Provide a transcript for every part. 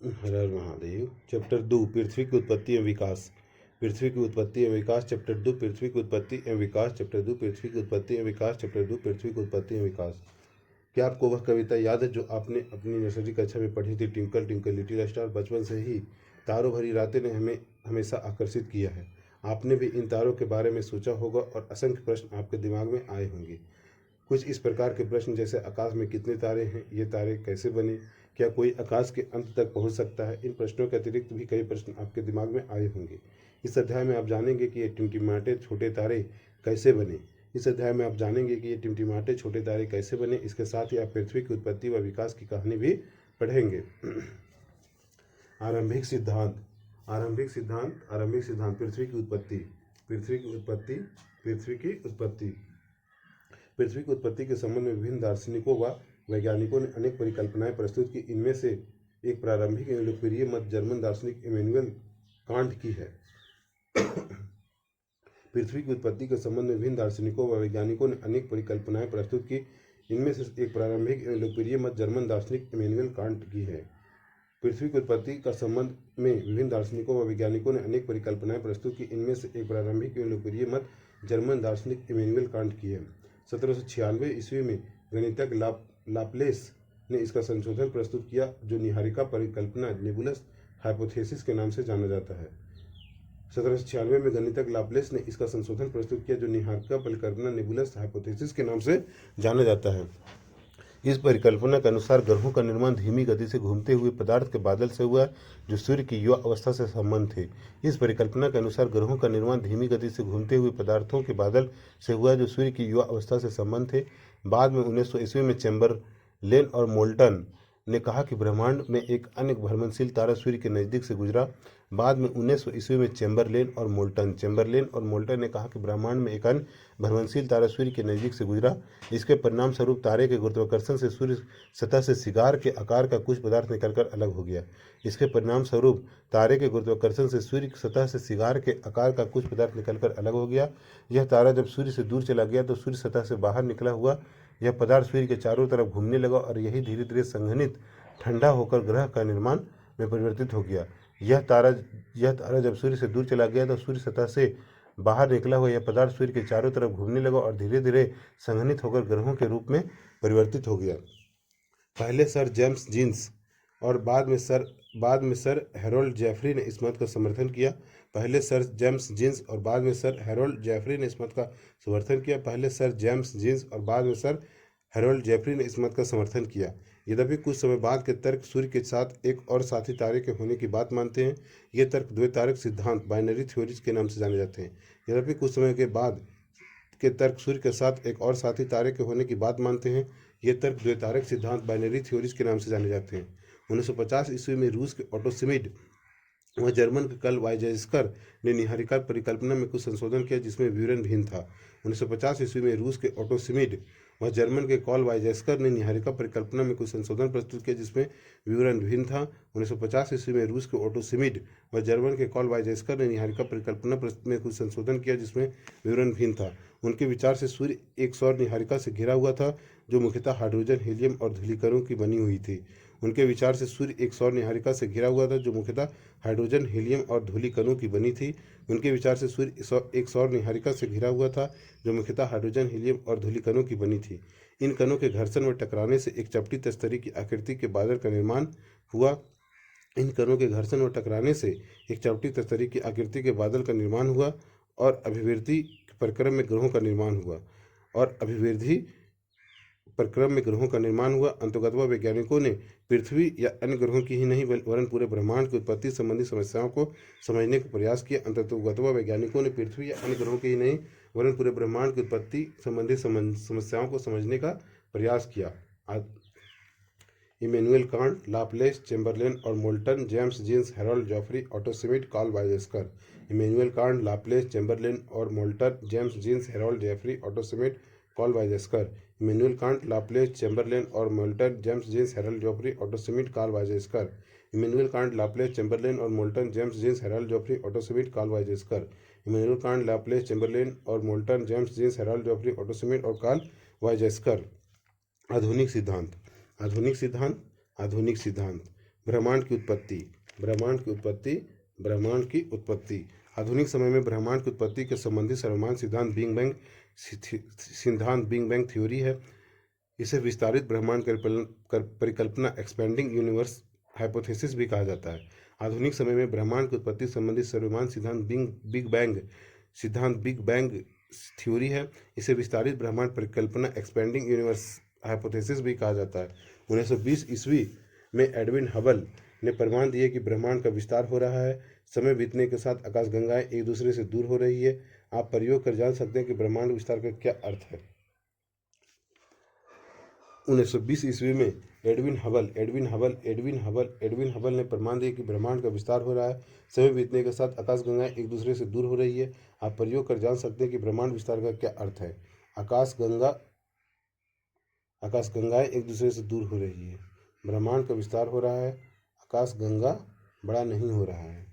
हर हर Mahadev. Chapter 2 पृथ्वी की उत्पत्ति एवं विकास। पृथ्वी की उत्पत्ति एवं विकास चैप्टर 2 पृथ्वी की उत्पत्ति एवं विकास चैप्टर 2 पृथ्वी की उत्पत्ति एवं विकास चैप्टर 2 पृथ्वी की उत्पत्ति एवं विकास। क्या आपको वह कविता याद है जो आपने अपनी नर्सरी कक्षा में पढ़ी थी? Twinkle twinkle little star. बचपन से ही तारों भरी रातें ने हमें हमेशा आकर्षित किया है। आपने भी इन तारों के बारे में सोचा होगा और असंख्य प्रश्न आपके दिमाग में आए होंगे। कुछ इस प्रकार के प्रश्न जैसे आकाश में कितने तारे हैं, ये तारे कैसे बने, क्या कोई आकाश के अंत तक पहुंच सकता है। इन प्रश्नों के अतिरिक्त भी कई प्रश्न आपके दिमाग में आए होंगे। इस अध्याय में आप जानेंगे कि ये टिमटिमाते छोटे तारे कैसे बने। छोटे तारे कैसे बने। इसके साथ ही आप पृथ्वी की उत्पत्ति व विकास की कहानी भी पढ़ेंगे। आरंभिक सिद्धांत। पृथ्वी की उत्पत्ति के संबंध में विभिन्न दार्शनिकों व वैज्ञानिकों ने अनेक परिकल्पनाएं प्रस्तुत की। इनमें से एक प्रारंभिक एवं लोकप्रिय मत जर्मन दार्शनिक इमैनुअल कांट की है। पृथ्वी की उत्पत्ति के संबंध में विभिन्न दार्शनिकों व वैज्ञानिकों ने अनेक परिकल्पनाएं प्रस्तुत की। इनमें से एक प्रारंभिक एवं लोकप्रिय मत जर्मन दार्शनिक इमैनुअल कांट की है। पृथ्वी की उत्पत्ति का संबंध में विभिन्न दार्शनिकों व वैज्ञानिकों ने अनेक परिकल्पनाएं प्रस्तुत की। इनमें से एक प्रारंभिक एवं लोकप्रिय मत जर्मन दार्शनिक इमैनुअल कांट की है। 1796 ईस्वी में गणितज्ञ लाप्लेस ने इसका संशोधन प्रस्तुत किया, जो निहारिका परिकल्पना नेबुलस हाइपोथेसिस के नाम से जाना जाता है। 1796 में गणितज्ञ लाप्लेस ने इसका संशोधन प्रस्तुत किया, जो निहारिका परिकल्पना नेबुलस हाइपोथेसिस के नाम से जाना जाता है। इस परिकल्पना के अनुसार ग्रहों का निर्माण धीमी गति से घूमते हुए पदार्थ के बादल से हुआ, जो सूर्य की युवा अवस्था से संबंध थे। इस परिकल्पना के अनुसार ग्रहों का निर्माण धीमी गति से घूमते हुए पदार्थों के बादल से हुआ, जो सूर्य की युवा अवस्था से संबंध थे। बाद में 1900 ईस्वी में चैम्बरलेन और मोल्टन ने कहा कि ब्रह्मांड में एक अन्य भ्रमणशील तारा सूर्य के नज़दीक से गुजरा। बाद में 1900 ईस्वी में चैम्बरलेन और मोल्टन ने कहा कि ब्रह्मांड में एक अन्य भ्रमणशील तारा सूर्य के नज़दीक से गुजरा। इसके परिणाम स्वरूप तारे के गुरुत्वाकर्षण से सूर्य सतह से सिगार के आकार का कुछ पदार्थ निकलकर अलग हो गया। यह तारा जब सूर्य से दूर चला गया तो सूर्य सतह से बाहर निकला हुआ यह पदार्थ सूर्य के चारों तरफ घूमने लगा और यही धीरे धीरे संघनित ठंडा होकर ग्रह का निर्माण में परिवर्तित हो गया। यह तारा जब सूर्य से दूर चला गया तो सूर्य सतह से बाहर निकला हुआ यह पदार्थ सूर्य के चारों तरफ घूमने लगा और धीरे धीरे संघनित होकर ग्रहों के रूप में परिवर्तित हो गया। पहले सर जेम्स जीन्स और बाद में सर हैरोल्ड जेफरी ने इस मत का समर्थन किया। यद्यपि कुछ समय बाद के तर्क सूर्य के साथ एक और साथी तारे के होने की बात मानते हैं। ये तर्क द्वैतारक सिद्धांत बाइनरी थ्योरीज के नाम से जाने जाते हैं। 1950 ईस्वी में रूस के ऑटो शिमिड वह जर्मन के कार्ल वाइजेस्कर ने निहारिका परिकल्पना में कुछ संशोधन किया, जिसमें विवरण भिन्न था। 1950 ईस्वी में रूस के ऑटो शिमिड वह जर्मन के कार्ल वाइजेस्कर ने निहारिका परिकल्पना में कुछ संशोधन प्रस्तुत किया, जिसमें विवरण भिन्न था। 1950 ईस्वी में रूस के ऑटो शिमिड वह जर्मन के कार्ल वाइजेस्कर ने निहारिका परिकल्पना में कुछ संशोधन किया, जिसमें विवरण भिन्न था। उनके विचार से सूर्य एक सौर निहारिका से घिरा हुआ था, जो मुख्यतः हाइड्रोजन, हीलियम और धूलिकणों की बनी हुई थी। उनके विचार से सूर्य एक सौर निहारिका से घिरा हुआ था, जो मुख्यतः हाइड्रोजन, हीलियम और धूलिकणों की बनी थी। उनके विचार से सूर्य एक सौर निहारिका से घिरा हुआ था, जो मुख्यतः हाइड्रोजन, हीलियम और धूलिकणों की बनी थी। इन कणों के घर्षण व टकराने से एक चपटी तस्तरी की आकृति के बादल का निर्माण हुआ। और अभिवृद्धि प्रक्रम में ग्रहों का निर्माण हुआ। अंतर्गतवा वैज्ञानिकों ने पृथ्वी या अन्य ग्रहों की ही नहीं वरन पूरे ब्रह्मांड की उत्पत्ति संबंधी समस्याओं को समझने का प्रयास किया। अंतर्गतवा वैज्ञानिकों ने पृथ्वी या अन्य ग्रहों की ही नहीं वरन पूरे ब्रह्मांड की उत्पत्ति संबंधी समस्याओं को समझने का प्रयास किया। इमैनुअल कांट, लाप्लेस, चैम्बरलेन और Moulton, James Jeans, Harold Jeffreys, Otto Schmidt, Carl Weizsacker. Immanuel Kant, Laplace, Chamberlin और Moulton, James Jeans, Harold Jeffreys, Otto Schmidt, Carl Weizsacker. Immanuel Kant, Laplace, Chamberlin और Moulton, James Jeans, Harold Jeffreys, Otto Schmidt, Carl Weizsacker. Immanuel Kant, Laplace, Chamberlin और Moulton, James Jeans, Harold Jeffreys, Otto Schmidt, Carl Weizsacker. Immanuel Kant, Laplace, Chamberlin और Moulton, James Jeans, Harold Jeffreys, Otto शिमिड और Karl वाइजेस्कर। आधुनिक सिद्धांत। ब्रह्मांड की उत्पत्ति। ब्रह्मांड की उत्पत्ति। ब्रह्मांड की उत्पत्ति। आधुनिक समय में ब्रह्मांड की उत्पत्ति के संबंधी सर्वमान्य सिद्धांत बिग बैंग थ्योरी है। इसे विस्तारित ब्रह्मांड परिकल्पना एक्सपेंडिंग यूनिवर्स हाइपोथेसिस भी कहा जाता है। आधुनिक समय में ब्रह्मांड की उत्पत्ति संबंधी सर्वमान्य सिद्धांत बिग बैंग थ्योरी है। इसे विस्तारित ब्रह्मांड परिकल्पना एक्सपेंडिंग यूनिवर्स हाइपोथेसिस भी कहा जाता है। 1920 ईस्वी में एडविन हबल ने प्रमाण दिए कि ब्रह्मांड का विस्तार हो रहा है। समय बीतने के साथ आकाशगंगाएं एक दूसरे से दूर हो रही है। आप प्रयोग कर जान सकते हैं कि ब्रह्मांड विस्तार का क्या अर्थ है। 1920 ईस्वी में एडविन हबल ने प्रमाण दिया कि ब्रह्मांड का विस्तार हो रहा है। समय बीतने के साथ आकाशगंगाएं एक दूसरे से दूर हो रही है। आप प्रयोग कर जान सकते हैं कि ब्रह्मांड विस्तार का क्या अर्थ है। आकाशगंगाएं एक दूसरे से दूर हो रही है। ब्रह्मांड का विस्तार हो रहा है। आकाशगंगा बड़ा नहीं हो रहा है।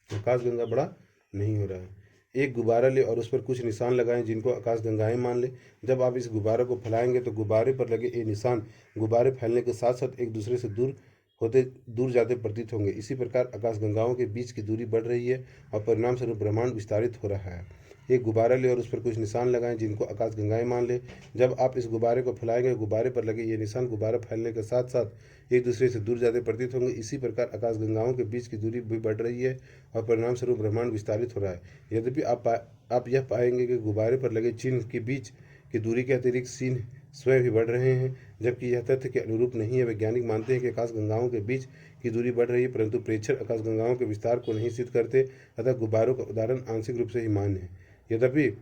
आकाशगंगा बड़ा नहीं हो रहा है। एक गुब्बारा ले और उस पर कुछ निशान लगाएं जिनको आकाशगंगाएं मान ले। जब आप इस गुब्बारे को फैलाएंगे तो गुब्बारे पर लगे ये निशान गुब्बारे फैलने के साथ साथ एक दूसरे से दूर जाते प्रतीत होंगे। इसी प्रकार आकाशगंगाओं के बीच की दूरी बढ़ रही है और परिणाम स्वरूप ब्रह्मांड विस्तारित हो रहा है। एक गुब्बारा ले और उस पर कुछ निशान लगाएं जिनको आकाशगंगाएं मान ले। जब आप इस गुब्बारे को फैलाएंगे गुब्बारे पर लगे ये निशान गुब्बारा फैलने के साथ साथ एक दूसरे से दूर जाते प्रतीत होंगे। इसी प्रकार आकाशगंगाओं के बीच की दूरी भी बढ़ रही है और परिणाम स्वरूप ब्रह्मांड विस्तारित हो रहा है। यद्यपि आप यह पाएंगे कि गुब्बारे पर लगे चिन्ह के बीच की दूरी के अतिरिक्त चिन्ह स्वयं भी बढ़ रहे हैं, जबकि यह तथ्य के अनुरूप नहीं है। वैज्ञानिक मानते हैं कि आकाशगंगाओं के बीच की दूरी बढ़ रही है, परंतु प्रेक्षण आकाशगंगाओं के विस्तार को नहीं सिद्ध करते, अतः गुब्बारों का उदाहरण आंशिक रूप से ही मान्य है। यद्यपि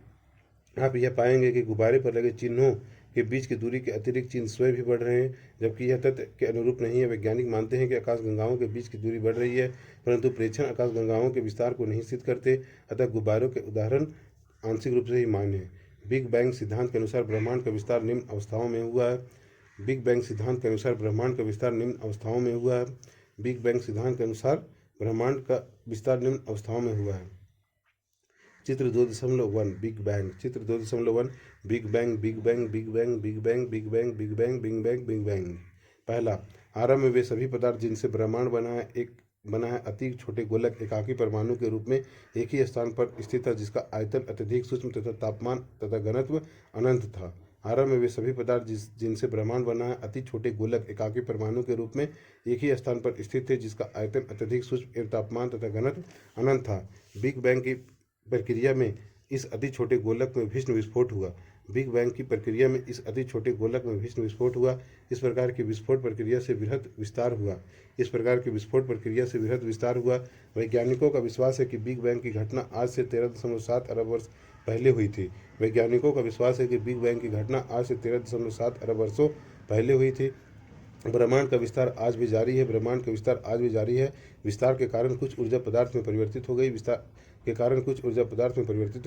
आप यह पाएंगे कि गुब्बारे पर लगे चिन्हों के बीच की दूरी के अतिरिक्त चिन्ह स्वयं भी बढ़ रहे हैं, जबकि यह तथ्य के अनुरूप नहीं है। वैज्ञानिक मानते हैं कि आकाशगंगाओं के बीच की दूरी बढ़ रही है, परंतु प्रेक्षण आकाशगंगाओं के विस्तार को नहीं सिद्ध करते, अतः गुब्बारों के उदाहरण आंशिक रूप से ही मान्य है। बिग बैंग सिद्धांत के अनुसार ब्रह्मांड का विस्तार निम्न अवस्थाओं में हुआ है। बिग बैंग सिद्धांत के अनुसार ब्रह्मांड का विस्तार निम्न अवस्थाओं में हुआ है। बिग बैंग सिद्धांत के अनुसार ब्रह्मांड का विस्तार निम्न अवस्थाओं में हुआ है। चित्र 2.1 बिग बैंग। चित्र 2.1 big bang big bang big bang big bang big bang big bang big bang big bang. पहला, आरंभ में वे सभी पदार्थ जिनसे ब्रह्मांड बना है अति छोटे गोलक एकाकी परमाणु के रूप में एक ही स्थान पर स्थित था, जिसका आयतन अत्यधिक सूक्ष्म तथा तापमान तथा घनत्व अनंत था। आरंभ में वे सभी पदार्थ जिनसे ब्रह्मांड बना है अति छोटे गोलक एकाकी परमाणु के रूप में एक ही स्थान पर स्थित थे, जिसका आयतन अत्यधिक सूक्ष्म एवं तापमान तथा घनत्व अनंत था। बिग बैंग की प्रक्रिया में इस अति छोटे गोलक में भीषण विस्फोट हुआ। बिग बैंग की प्रक्रिया में इस अति छोटे गोलक में भीषण विस्फोट हुआ। इस प्रकार की विस्फोट प्रक्रिया से बृहद विस्तार हुआ। वैज्ञानिकों का विश्वास है कि बिग बैंग की घटना आज से 13.7 अरब वर्ष पहले हुई थी। वैज्ञानिकों का विश्वास है कि बिग बैंग की घटना आज से 13.7 अरब वर्षों पहले हुई थी। ब्रह्मांड का विस्तार आज भी जारी है। विस्तार के कारण कुछ ऊर्जा पदार्थ में परिवर्तित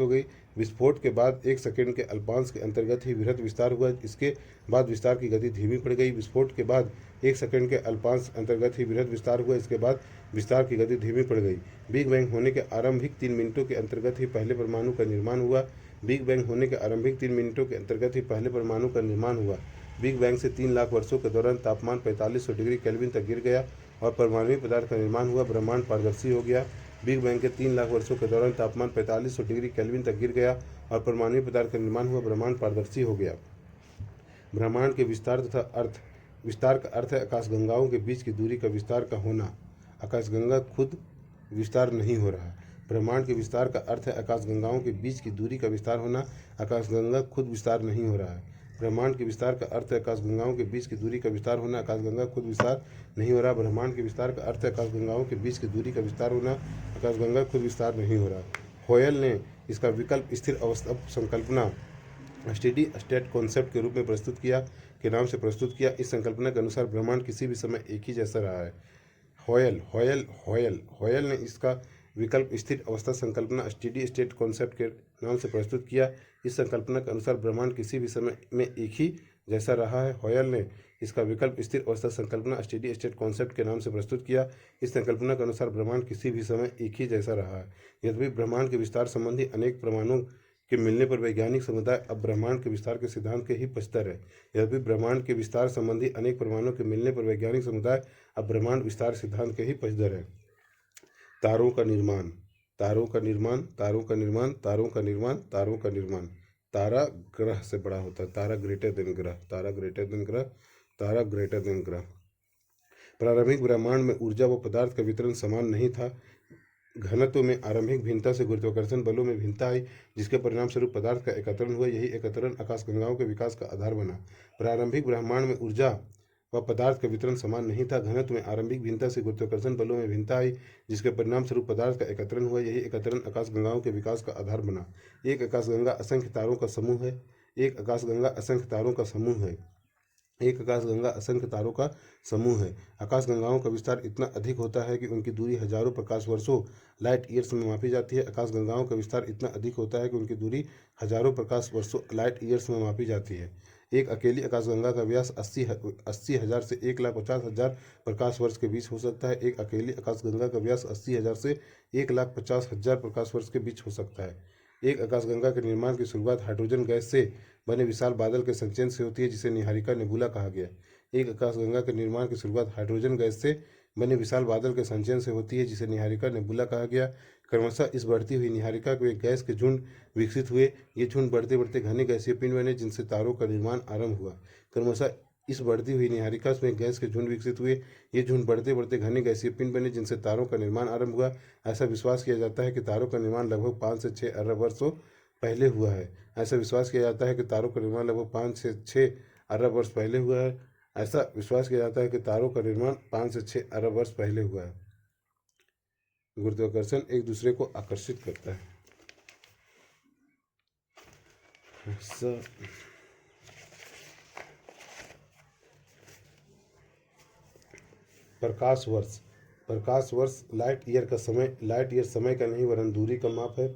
हो गई। विस्फोट के बाद 1 सेकंड के अल्पांश के अंतर्गत ही वृहद विस्तार हुआ। इसके बाद विस्तार की गति धीमी पड़ गई। विस्फोट के बाद 1 सेकंड के अल्पांश अंतर्गत ही वृहद विस्तार हुआ। इसके बाद विस्तार की गति धीमी पड़ गई। बिग बैंग होने के आरंभिक 3 मिनटों के अंतर्गत ही पहले परमाणु का निर्माण हुआ। बिग बैंग से 3 लाख वर्षों के दौरान तापमान 4500 डिग्री केल्विन तक गिर गया और परमाणु पदार्थ का निर्माण हुआ। ब्रह्मांड पारदर्शी हो गया। बिग बैंग के 3 लाख वर्षों के दौरान तापमान 4500 डिग्री केल्विन तक गिर गया और परमाणु पदार्थ का निर्माण हुआ। ब्रह्मांड पारदर्शी हो गया। ब्रह्मांड के विस्तार का अर्थ है आकाशगंगाओं के बीच की दूरी का विस्तार का होना। आकाशगंगा खुद विस्तार नहीं हो रहा। ब्रह्मांड के विस्तार का अर्थ है आकाशगंगाओं के बीच की दूरी का विस्तार होना। आकाशगंगा खुद विस्तार नहीं हो रहा है। ब्रह्मांड के विस्तार का अर्थ है आकाशगंगाओं के बीच की दूरी का विस्तार होना। आकाशगंगा खुद विस्तार नहीं हो रहा। ब्रह्मांड के विस्तार का अर्थ है आकाशगंगाओं के बीच की दूरी का विस्तार होना। आकाशगंगा खुद विस्तार नहीं हो रहा। होयल ने इसका विकल्प स्थिर अवस्था संकल्पना स्टेडी स्टेट कॉन्सेप्ट के रूप में प्रस्तुत किया। इस संकल्पना के अनुसार ब्रह्मांड किसी भी समय एक ही जैसा रहा है। होयल ने इसका विकल्प स्थिर अवस्था संकल्पना स्टेडी स्टेट कॉन्सेप्ट के नाम से प्रस्तुत किया। इस संकल्पना के अनुसार ब्रह्मांड किसी भी समय में एक ही जैसा रहा है। होयल ने इसका विकल्प स्थिर अवस्था संकल्पना स्टेडी स्टेट कॉन्सेप्ट के नाम से प्रस्तुत किया। इस संकल्पना के अनुसार ब्रह्मांड किसी भी समय एक ही जैसा रहा है। यद्यपि ब्रह्मांड के विस्तार संबंधी अनेक प्रमाणों के मिलने पर वैज्ञानिक समुदाय अब ब्रह्मांड के विस्तार के सिद्धांत के ही पचतर है। यद्यपि ब्रह्मांड के विस्तार संबंधी अनेक प्रमाणों के मिलने पर वैज्ञानिक समुदाय अब ब्रह्मांड विस्तार सिद्धांत के ही पचतर है। तारों का निर्माण, तारों का निर्माण, तारों का निर्माण, तारों का निर्माण, तारों का निर्माण। तारा ग्रह से बड़ा होता है, तारा ग्रेटर देन ग्रह, तारा ग्रेटर देन ग्रह, तारा ग्रेटर देन ग्रह। प्रारंभिक ब्रह्मांड में ऊर्जा व पदार्थ का वितरण समान नहीं था। घनत्व में आरंभिक भिन्नता से गुरुत्वाकर्षण बलों में भिन्नता आई, जिसके परिणाम स्वरूप पदार्थ का एकत्रण हुआ। यही एकत्रण आकाशगंगाओं के विकास का आधार बना। प्रारंभिक ब्रह्मांड में ऊर्जा व पदार्थ का वितरण समान नहीं था। घनत्व में आरंभिक भिन्नता से गुरुत्वाकर्षण बलों में भिन्नता आई, जिसके परिणाम स्वरूप पदार्थ का एकत्रण हुआ। यही एकत्रण आकाशगंगाओं के विकास का आधार बना। एक आकाशगंगा असंख्य तारों का समूह है। एक आकाशगंगा असंख्य तारों का समूह है। एक आकाशगंगा असंख्य तारों का समूह है। आकाशगंगाओं का विस्तार इतना अधिक होता है कि उनकी दूरी हजारों प्रकाश वर्षों लाइट ईयर्स में मापी जाती है। आकाशगंगाओं का विस्तार इतना अधिक होता है कि उनकी दूरी हजारों प्रकाश वर्षों लाइट ईयर्स में मापी जाती है। एक अकेली आकाशगंगा का व्यास 80,000 से 1,50,000 प्रकाश वर्ष के बीच हो सकता है। एक अकेली आकाशगंगा का व्यास 80,000 से 1,50,000 प्रकाश वर्ष के बीच हो सकता है। एक आकाशगंगा के निर्माण की शुरुआत हाइड्रोजन गैस से बने विशाल बादल के संचयन से होती है, जिसे निहारिका नेबुला कहा गया। एक आकाशगंगा के निर्माण की शुरुआत हाइड्रोजन गैस से बने विशाल बादल के संचयन से होती है, जिसे निहारिका नेबुला कहा गया। क्रमशः इस बढ़ती हुई निहारिका के गैस के झुंड विकसित हुए। ये झुंड बढ़ते बढ़ते घने गैसीय पिंड बने, जिनसे तारों का निर्माण आरंभ हुआ। क्रमशः इस बढ़ती हुई निहारिका में गैस के झुंड विकसित हुए। ये झुंड बढ़ते बढ़ते घने गैसीय पिंड बने, जिनसे तारों का निर्माण आरंभ हुआ। ऐसा विश्वास किया जाता है कि तारों का निर्माण लगभग 5 से 6 अरब वर्षों पहले हुआ है। ऐसा विश्वास किया जाता है कि तारों का निर्माण लगभग 5 से 6 अरब वर्ष पहले हुआ है। ऐसा विश्वास किया जाता है कि तारों का निर्माण 5 से 6 अरब वर्ष पहले हुआ है। गुरुत्वाकर्षण एक दूसरे को आकर्षित करता है। प्रकाश वर्ष, प्रकाश वर्ष लाइट ईयर का समय, लाइट ईयर समय का नहीं वरन दूरी का माप है।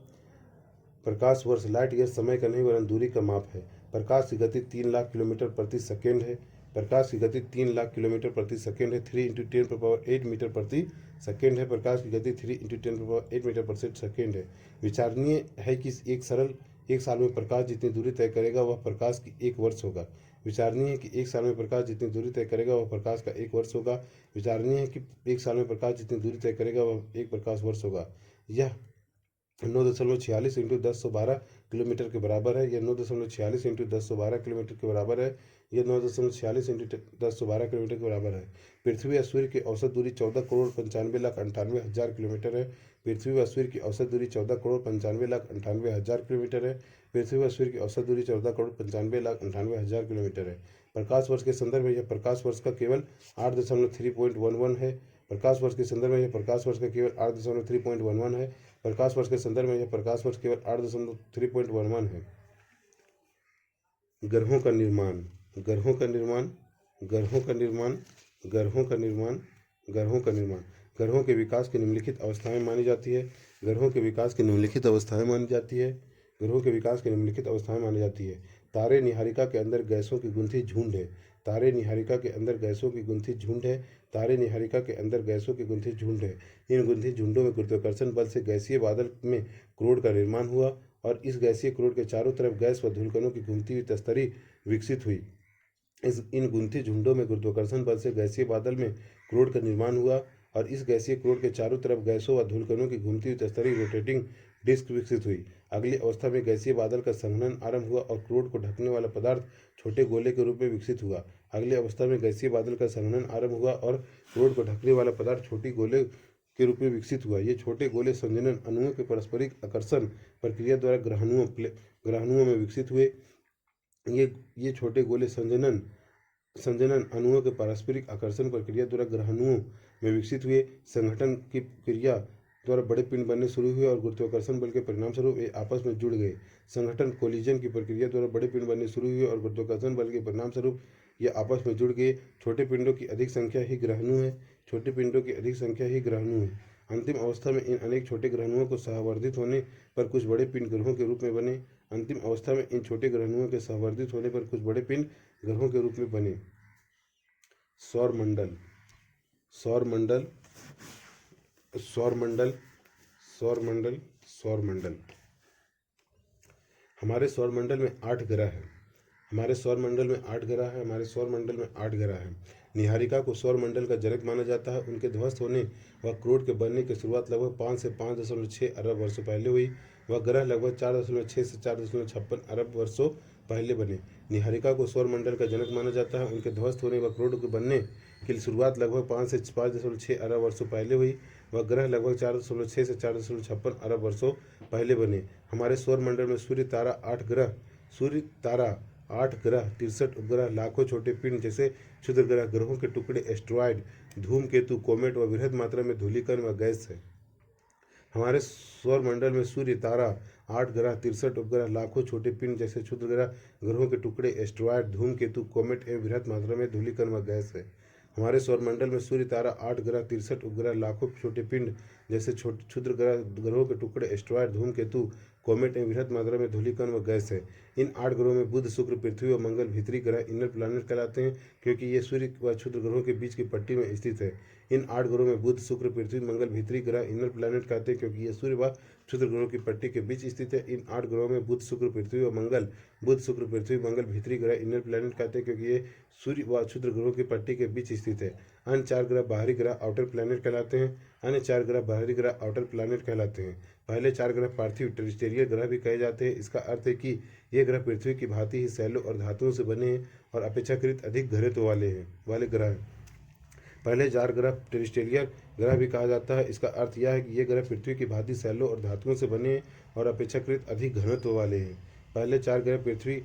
प्रकाश वर्ष लाइट ईयर समय का नहीं वरन दूरी का माप है। प्रकाश की गति 3 लाख किलोमीटर प्रति सेकेंड है। प्रकाश की गति 3 लाख किलोमीटर प्रति सेकेंड है। 3 × 10⁸ मीटर प्रति सेकेंड है। प्रकाश की गति 3 × 10⁸ मीटर प्रति सेकेंड है। विचारणीय है कि एक साल में प्रकाश जितनी दूरी तय करेगा वह प्रकाश की 1 वर्ष होगा। विचारणीय है कि एक साल में प्रकाश जितनी दूरी तय करेगा वह प्रकाश का 1 वर्ष होगा। विचारणीय है कि एक साल में प्रकाश जितनी दूरी तय करेगा वह 1 प्रकाश वर्ष होगा। यह 9.46 × 1012 किलोमीटर के बराबर है। यह 9.46 × 1012 किलोमीटर के बराबर है। यह 9.46 × 1012 किलोमीटर के बराबर है। पृथ्वी व सूर्य की औसत दूरी 14,95,98,000 किलोमीटर है। पृथ्वी व सूर्य की औसत दूरी 14,95,98,000 किलोमीटर है। पृथ्वी व सूर्य की औसत दूरी 14,95,98,000 किलोमीटर है। प्रकाश वर्ष के संदर्भ में यह प्रकाश वर्ष का केवल 8.3.11 है। प्रकाश वर्ष के संदर्भ में यह प्रकाश वर्ष का केवल 8.3.11 है। प्रकाश वर्ष के संदर्भ में यह प्रकाश वर्ष केवल 8.3.11 है। ग्रहों का निर्माण, ग्रहों का निर्माण, ग्रहों का निर्माण, ग्रहों का निर्माण, ग्रहों का निर्माण। ग्रहों के विकास की निम्नलिखित अवस्थाएं मानी जाती है। ग्रहों के विकास की निम्नलिखित अवस्थाएं मानी जाती है। ग्रहों के विकास की निम्नलिखित अवस्थाएं मानी जाती है। तारे निहारिका के अंदर गैसों की गुंथी झुंड है। तारे निहारिका के अंदर गैसों की गुंथी झुंड है। तारे निहारिका के अंदर गैसों की गुंथी झुंड है। इन गुंथी झुंडों में गुरुत्वाकर्षण बल से गैसीय बादल में क्रोड का निर्माण हुआ और इस गैसीय क्रोड के चारों तरफ गैस व धूलकणों की घूमती हुई तस्तरी विकसित हुई। इन गुंथी झुंडों में गुरुत्वाकर्षण बल से गैसीय बादल में क्रोड का निर्माण हुआ और इस गैसीय क्रोड के चारों तरफ गैसों व धूलकणों की घूमती हुई तस्तरी रोटेटिंग डिस्क विकसित हुई। अगली अवस्था में गैसीय बादल का संघनन आरंभ हुआ और क्रोड को ढकने वाला पदार्थ छोटे गोले के रूप में विकसित हुआ। अगली अवस्था में गैसीय बादल का संघनन आरंभ हुआ और क्रोड को ढकने वाला पदार्थ छोटी गोले के रूप में विकसित हुआ। ये छोटे गोले संजनन अणुओं के पारस्परिक आकर्षण प्रक्रिया द्वारा ग्रहाणुओं में विकसित हुए। ये छोटे गोले संजनन अणुओं के पारस्परिक आकर्षण प्रक्रिया द्वारा ग्रहाणुओं में विकसित हुए। संगठन की क्रिया द्वारा बड़े पिंड बनने शुरू हुए और गुरुत्वाकर्षण बल के परिणामस्वरूप ये आपस में जुड़ गए। संगठन कोलिजन की प्रक्रिया द्वारा बड़े पिंड बनने शुरू हुए और गुरुत्वाकर्षण बल के परिणामस्वरूप ये आपस में जुड़ गए। छोटे पिंडों की अधिक संख्या ही ग्रहाणु है। छोटे पिंडों की अधिक संख्या ही ग्रहाणु है। अंतिम अवस्था में इन अनेक छोटे ग्रहाणुओं को सहवर्धित होने पर कुछ बड़े पिंड ग्रहों के रूप में बने। अंतिम अवस्था में इन छोटे ग्रहाणुओं के सहवर्धित होने पर कुछ बड़े पिंड ग्रहों के रूप में बने। सौरमंडल, सौरमंडल, सौरमंडल, सौरमंडल, सौरमंडल। हमारे सौरमंडल में 8 ग्रह हैं। हमारे सौरमंडल में 8 ग्रह हैं। हमारे सौरमंडल में 8 ग्रह हैं। निहारिका को सौरमंडल का जनक माना जाता है। उनके ध्वस्त होने व क्रोड के बनने की शुरुआत लगभग 5 से 5.6 अरब वर्षों पहले हुई। वह ग्रह लगभग 4.6 से 4.56 अरब वर्षों पहले बने। निहारिका को सौरमंडल का जनक माना जाता है। उनके ध्वस्त होने व क्रोड के बनने की शुरुआत लगभग 5 से 5.6 अरब वर्षों पहले हुई। वह ग्रह लगभग 4.6 से 4.56 अरब वर्षों पहले बने। हमारे सौरमंडल में सूर्य तारा 63 उपग्रह, लाखों छोटे पिंड जैसे क्षुद्र ग्रह, ग्रहों के टुकड़े, एस्ट्रॉयड, धूमकेतु, कोमेट व वृहद मात्रा में धूलिकण व गैस है। हमारे सौरमंडल में सूर्य तारा 8 ग्रह, 63 उपग्रह, लाखों छोटे पिंड जैसे क्षुद्र ग्रह, ग्रहों के टुकड़े, एस्ट्रॉयड, धूमकेतु, कोमेट एवं वृहद मात्रा में धूलिकण व गैस है। हमारे सौरमंडल में सूर्य तारा 8 ग्रह, 63 उपग्रह, लाखों छोटे पिंड जैसे क्षुद्र ग्रह, ग्रहों के टुकड़े, एस्ट्रॉयड, धूमकेतु, कोमेट एवं वृहद मात्रा में धूलिकण व गैस है। इन 8 ग्रहों में बुध, शुक्र, पृथ्वी और मंगल भीतरी ग्रह इनर प्लैनेट कहलाते हैं, क्योंकि ये सूर्य व क्षुद्र ग्रहों के बीच की पट्टी में स्थित है। इन 8 ग्रहों में बुध, शुक्र, पृथ्वी, मंगल भीतरी ग्रह इनर प्लैनेट कहते हैं, क्योंकि ये सूर्य व क्षुद्र ग्रहों की पट्टी के बीच स्थित है। इन 8 ग्रहों में बुध, शुक्र, पृथ्वी और मंगल भीतरी ग्रह इनर प्लैनेट कहते हैं, क्योंकि ये सूर्य व क्षुद्र ग्रहों की पट्टी के बीच स्थित है। अन्य 4 ग्रह बाहरी ग्रह आउटर प्लैनेट कहलाते हैं। अन्य 4 ग्रह बाहरी ग्रह आउटर प्लैनेट कहलाते हैं। पहले 4 ग्रह पार्थिव टेरेस्टेरियल ग्रह भी कहे जाते हैं। इसका अर्थ है कि ये ग्रह पृथ्वी की भांति ही सैलों और धातुओं से बने हैं और अपेक्षाकृत अधिक घनत्व वाले ग्रह हैं। पहले 4 ग्रह टेरेस्टेरियल ग्रह भी कहा जाता है। इसका अर्थ यह है कि ये ग्रह पृथ्वी की भांति सैलों और धातुओं से बने हैं और अपेक्षाकृत अधिक घनत्व वाले हैं। पहले 4 ग्रह पृथ्वी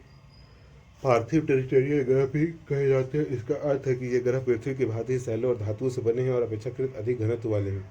पार्थिव टेरेस्टेरियल ग्रह भी कहे जाते हैं। इसका अर्थ है कि ये ग्रह पृथ्वी की भांति सैलों और धातुओं से बने हैं और अपेक्षाकृत अधिक घनत्व वाले हैं।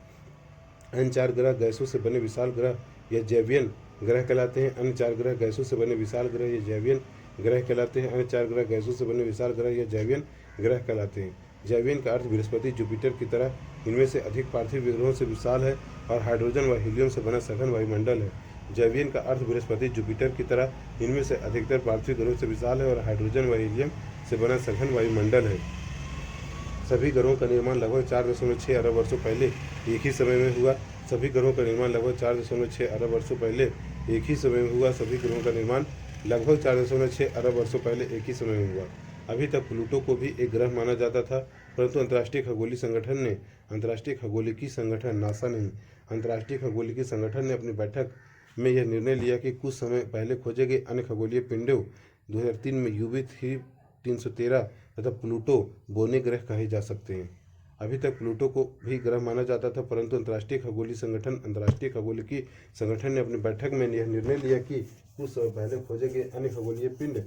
अन्य 4 ग्रह गैसों से बने विशाल ग्रह या जैवियन ग्रह कहलाते हैं। अन्य 4 ग्रह गैसों से बने विशाल ग्रह या जैवियन ग्रह कहलाते हैं। अन्य 4 ग्रह गैसों से बने विशाल ग्रह या जैवियन ग्रह कहलाते हैं। जैवियन का अर्थ बृहस्पति, जुपिटर की तरह इनमें से अधिक पार्थिव ग्रहों से विशाल है और हाइड्रोजन व हीलियम से बना सघन वायुमंडल है। जैवियन का अर्थ बृहस्पति, जुपिटर की तरह इनमें से अधिकतर पार्थिव ग्रहों से विशाल है और हाइड्रोजन व हीलियम से बना सघन वायुमंडल है। सभी ग्रहों का निर्माण लगभग 4.6 अरब वर्षों पहले एक ही समय में हुआ। सभी ग्रहों का निर्माण लगभग 4.6 अरब वर्षों पहले एक ही समय में हुआ। सभी ग्रहों का निर्माण लगभग 4.6 अरब वर्षों पहले एक ही समय में हुआ। अभी तक प्लूटो को भी एक ग्रह माना जाता था, परंतु अंतर्राष्ट्रीय खगोलीय संगठन नासा नहीं, अंतर्राष्ट्रीय खगोलीय संगठन ने अपनी बैठक में यह निर्णय लिया कि कुछ समय पहले खोजे गए अन्य खगोलीय पिंडों 2003 में यूवी 313 तथा प्लूटो बोने ग्रह कहे जा सकते हैं। अभी तक प्लूटो को भी ग्रह माना जाता था, परंतु अंतर्राष्ट्रीय खगोलीय संगठन ने अपनी बैठक में यह निर्णय लिया कि कुछ समय पहले खोजे गए अन्य खगोलीय पिंड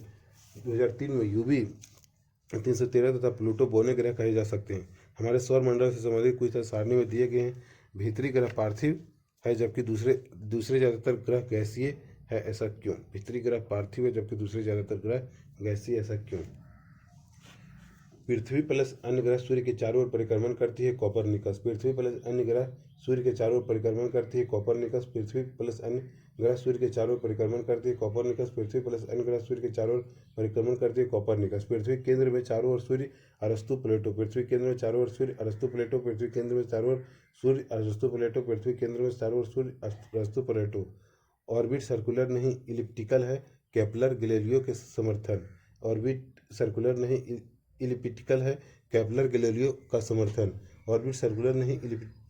2003 में यूवी 313 तथा प्लूटो बोने ग्रह कहे जा सकते हैं। हमारे सौरमंडल से संबंधित कुछ सारणी में दिए गए हैं। भीतरी ग्रह पार्थिव है जबकि दूसरे ज़्यादातर ग्रह गैसीय है, ऐसा क्यों? भीतरी ग्रह पार्थिव है जबकि दूसरे ज़्यादातर ग्रह गैसीय, ऐसा क्यों? पृथ्वी प्लस अन्य ग्रह सूर्य के चारों ओर परिक्रमण करती है, कोपरनिकस। पृथ्वी प्लस अन्य ग्रह सूर्य के चारों ओर परिक्रमण करती है, कोपरनिकस। पृथ्वी प्लस अन्य ग्रह सूर्य के चारों ओर परिक्रमण करती है, कोपरनिकस। पृथ्वी प्लस अन्य ग्रह सूर्य के चारों ओर परिक्रमण करती है, कोपरनिकस। पृथ्वी केंद्र में चारों ओर सूर्य, अरस्तु, प्लेटो। पृथ्वी केंद्र में चारों ओर सूर्य, अरस्तु, प्लेटो। पृथ्वी केंद्र में चारों ओर सूर्य, अरस्तु, प्लेटो। पृथ्वी केंद्र में चारों ओर सूर्य, अरस्तु, प्लेटो। ऑर्बिट सर्कुलर नहीं इलिप्टिकल है, केपलर गैलीलियो के समर्थन। ऑर्बिट सर्कुलर नहीं इलिप्टिकल है, केपलर गैलीलियो का समर्थन। ऑर्बिट सर्कुलर नहीं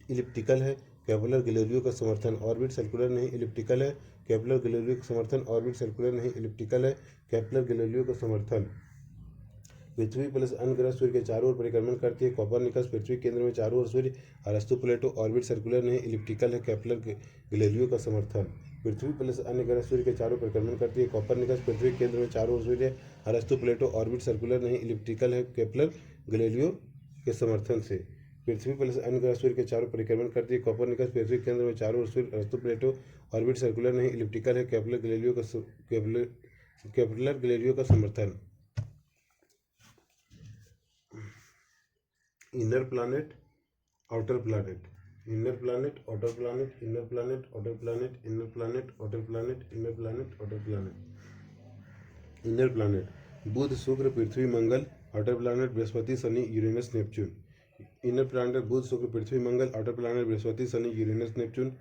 इलिप्टिकल है, केपलर गैलीलियो का समर्थन। ऑर्बिट सर्कुलर नहीं इलिप्टिकल है, केपलर गैलीलियो का समर्थन। ऑर्बिट सर्कुलर नहीं इलिप्टिकल है, केपलर गैलीलियो का समर्थन। पृथ्वी प्लस अन्य ग्रह सूर्य के चारों ओर परिक्रमण करती है, कोपरनिकस। पृथ्वी केंद्र में चारों ओर सूर्य, अरस्तु, प्लेटो। ऑर्बिट सर्कुलर नहीं इलिप्टिकल है, केपलर गैलीलियो का समर्थन। पृथ्वी प्लस अन्य ग्रह सूर्य के चारों ओर परिक्रमण करती है, कोपरनिकस। पृथ्वी केंद्र में चारों ओर सूर्य, अरस्तु, प्लेटो। ऑर्बिट सर्कुलर नहीं इलिप्टिकल है, केपलर गैलीलियो के समर्थन से। पृथ्वी प्लस अन्य ग्रह सूर्य के चारों परिक्रमण करती है, कोपरनिकस। पृथ्वी केंद्र में चारों ओर सूर्य, अरस्तु, प्लेटो। ऑर्बिट सर्कुलर नहीं इलिप्टिकल है, केपलर गैलीलियो का समर्थन। Inner planet, outer planet. Inner planet, outer planet, inner planet, outer planet, inner planet, outer planet, inner planet, outer planet. Inner planet बुध, शुक्र, पृथ्वी, मंगल। आउटर प्लैनेट बृहस्पति, शनि, यूरेनस, नेपच्यून। इनर प्लैनेट बुध, शुक्र, पृथ्वी, मंगल। आउटर प्लैनेट बृहस्पति, शनि, यूरेनस, नेपच्यून।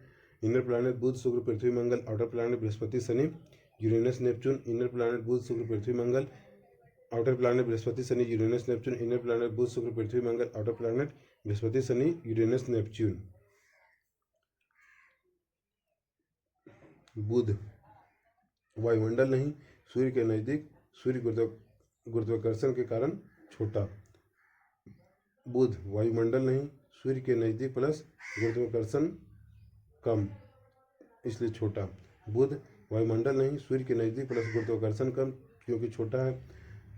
इनर प्लैनेट बुध, शुक्र, पृथ्वी, मंगल। आउटर प्लैनेट बृहस्पति, शनि, यूरेनस नेपच्यून, इनर प्लैनेट बुध शुक्र पृथ्वी मंगल, आउटर प्लैनेट बृहस्पति शनि यूरेनस नेपच्यून, इनर प्लैनेट बुध शुक्र पृथ्वी मंगल, आउटर प्लैनेट बृहस्पति शनि यूरेनस नेपच्यून। बुध वायुमंडल नहीं, सूर्य के नज़दीक, सूर्य गुरुत्वाकर्षण के कारण छोटा। बुध वायुमंडल नहीं, सूर्य के नज़दीक प्लस गुरुत्वाकर्षण कम, इसलिए छोटा। बुध वायुमंडल नहीं, सूर्य के नज़दीक प्लस गुरुत्वाकर्षण कम क्योंकि छोटा है।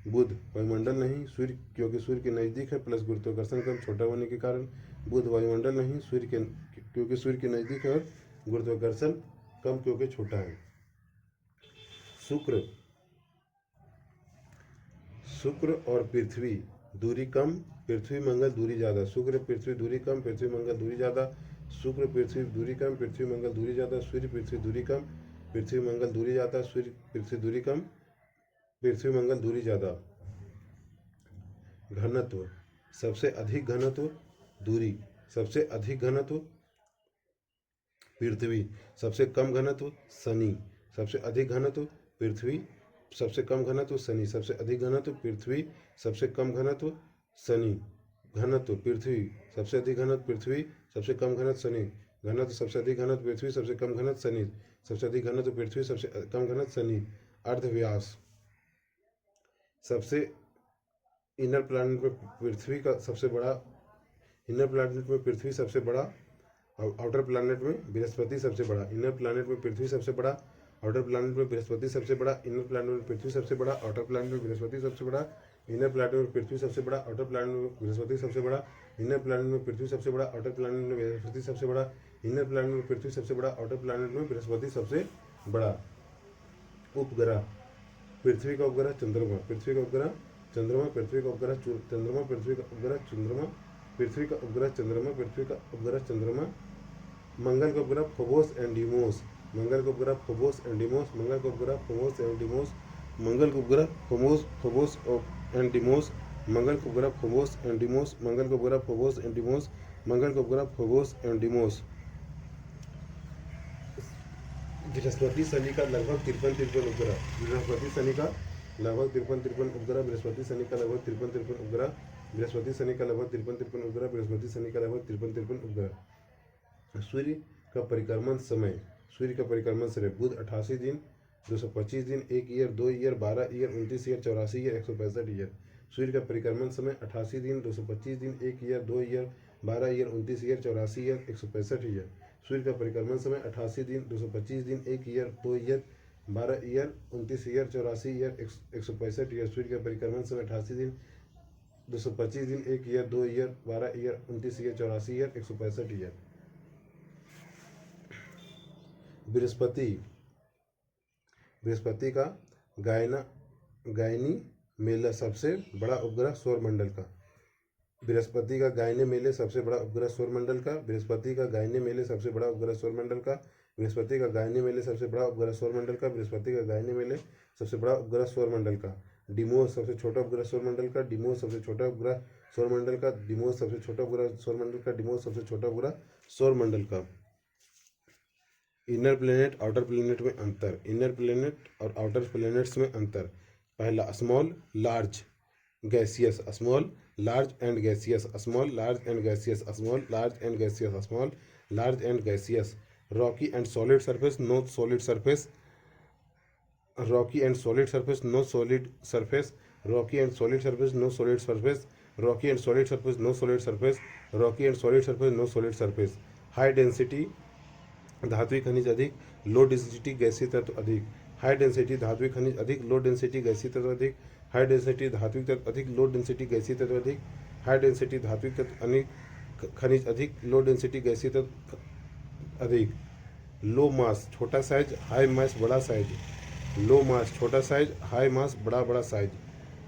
बुध वायुमंडल नहीं, सूर्य क्योंकि सूर्य के नज़दीक है प्लस गुरुत्वाकर्षण कम छोटा होने के कारण। बुध वायुमंडल नहीं, सूर्य के क्योंकि सूर्य के नज़दीक है और गुरुत्वाकर्षण कम क्योंकि छोटा है। शुक्र और पृथ्वी दूरी कम, पृथ्वी मंगल दूरी ज़्यादा। शुक्र पृथ्वी दूरी कम, पृथ्वी मंगल दूरी ज़्यादा। शुक्र पृथ्वी दूरी कम, पृथ्वी मंगल दूरी ज़्यादा। सूर्य पृथ्वी दूरी कम, पृथ्वी मंगल दूरी ज़्यादा। सूर्य पृथ्वी दूरी कम, पृथ्वी मंगल दूरी ज़्यादा। घनत्व सबसे अधिक घनत्व दूरी, सबसे अधिक घनत्व पृथ्वी, सबसे कम घनत्व शनि। सबसे अधिक घनत्व पृथ्वी, सबसे कम घनत्व शनि। सबसे अधिक घनत्व पृथ्वी, सबसे कम घनत्व शनि। घनत्व पृथ्वी, सबसे अधिक घनत्व पृथ्वी, सबसे कम घनत्व शनि। घनत्व सबसे अधिक घनत्व पृथ्वी, सबसे कम घनत्व शनि। सबसे अधिक घनत्व पृथ्वी, सबसे कम घनत्व शनि। अर्धव्यास सबसे इनर प्लैनेट में पृथ्वी का सबसे बड़ा, इनर प्लैनेट में पृथ्वी सबसे बड़ा, आउटर प्लैनेट में बृहस्पति सबसे बड़ा। इनर प्लैनेट में पृथ्वी सबसे बड़ा, आउटर प्लैनेट में बृहस्पति सबसे बड़ा। इनर प्लैनेट में पृथ्वी सबसे बड़ा, आउटर प्लैनेट में बृहस्पति सबसे बड़ा। इनर प्लैनेट में पृथ्वी सबसे बड़ा, आउटर प्लैनेट में बृहस्पति सबसे बड़ा। इनर प्लैनेट में पृथ्वी सबसे बड़ा, आउटर प्लैनेट में बृहस्पति सबसे बड़ा। इनर प्लैनेट में पृथ्वी सबसे बड़ा, आउटर प्लैनेट में बृहस्पति सबसे बड़ा। उपग्रह पृथ्वी का उपग्रह चंद्रमा, पृथ्वी का उपग्रह चंद्रमा, पृथ्वी का उपग्रह चंद्रमा, पृथ्वी का उपग्रह चंद्रमा, पृथ्वी का उपग्रह चंद्रमा, पृथ्वी का उपग्रह चंद्रमा। मंगल का उपग्रह फोबोस एंड डीमोस, मंगल का उपग्रह फोबोस एंड डीमोस, मंगल का उपग्रह फोबोस एंड डीमोस, मंगल का उपग्रह फोबोस एंड डीमोस, मंगल का उपग्रह फोबोस एंड डीमोस, मंगल का उपग्रह फोबोस एंड डीमोस, मंगल का उपग्रह Phobos and Deimos. Brihaspati Shani का लगभग 53 उपग्रह, बृहस्पति शनि का लगभग 53 उपग्रह, बृहस्पति शनि का लगभग 53 उपग्रह, बृहस्पति शनि का लगभग 53 उपग्रह, बृहस्पति शनि का लगभग 53 उपग्रह। सूर्य का परिक्रमण समय, सूर्य का परिक्रमण समय बुध 88 दिन, 225 दिन, 1 year, 2 year, 12 year, 29 year, 84 year, 165 year. सूर्य का परिक्रमण समय 88 दिन, 225 दिन, 1 year, 2 year, 12 year, 29 year, 84 year, 165 year. सूर्य का परिक्रमण समय 88 दिन, 225 दिन, 1 year, 2 year, 12 year, 29 year, 84 year, 165 year. सूर्य का परिक्रमण समय 88 दिन, 225 दिन, 1 year, 2 year, 12 year, 29 year, 84 year, 165 year. बृहस्पति का गायनी मेला सबसे बड़ा उपग्रह सौरमंडल का। बृहस्पति का गायने मेले सबसे बड़ा उपग्रह सौरमंडल का। बृहस्पति का गायने मेले सबसे बड़ा उपग्रह सौरमंडल का। बृहस्पति का गायने मेले सबसे बड़ा उपग्रह सौरमंडल का। बृहस्पति का गायने मेले सबसे बड़ा उपग्रह सौरमंडल का। डिमोस सबसे छोटा उपग्रह सौरमंडल का। डिमोस सबसे छोटा उपग्रह सौरमंडल का। डिमोस सबसे छोटा उपग्रह सौरमंडल का। डिमोस सबसे छोटा उपग्रह सौरमंडल का। इनर प्लेनेट आउटर प्लेनेट में अंतर, इनर प्लेनेट और आउटर प्लेनेट्स में अंतर। पहला small large gaseous, small large and gaseous, small large and gaseous, small large and gaseous, small large and gaseous. Rocky and solid surface, no solid surface, rocky and solid surface, no solid surface, rocky and solid surface, no solid surface, rocky and solid surface, no solid surface, rocky and solid surface, no solid surface. High density धात्विक खनिज अधिक, low density गैसीय तत्व अधिक। High density धात्विक खनिज अधिक, low density गैसीय तत्व अधिक। हाई डेंसिटी धात्विक तत्व अधिक, लो डेंसिटी गैसीय तत्व अधिक। हाई डेंसिटी धात्विक तत्व अनेक खनिज अधिक, लो डेंसिटी गैसीय तत्व अधिक। लो मास छोटा साइज, हाई मास बड़ा साइज। लो मास छोटा साइज, हाई मास बड़ा बड़ा साइज।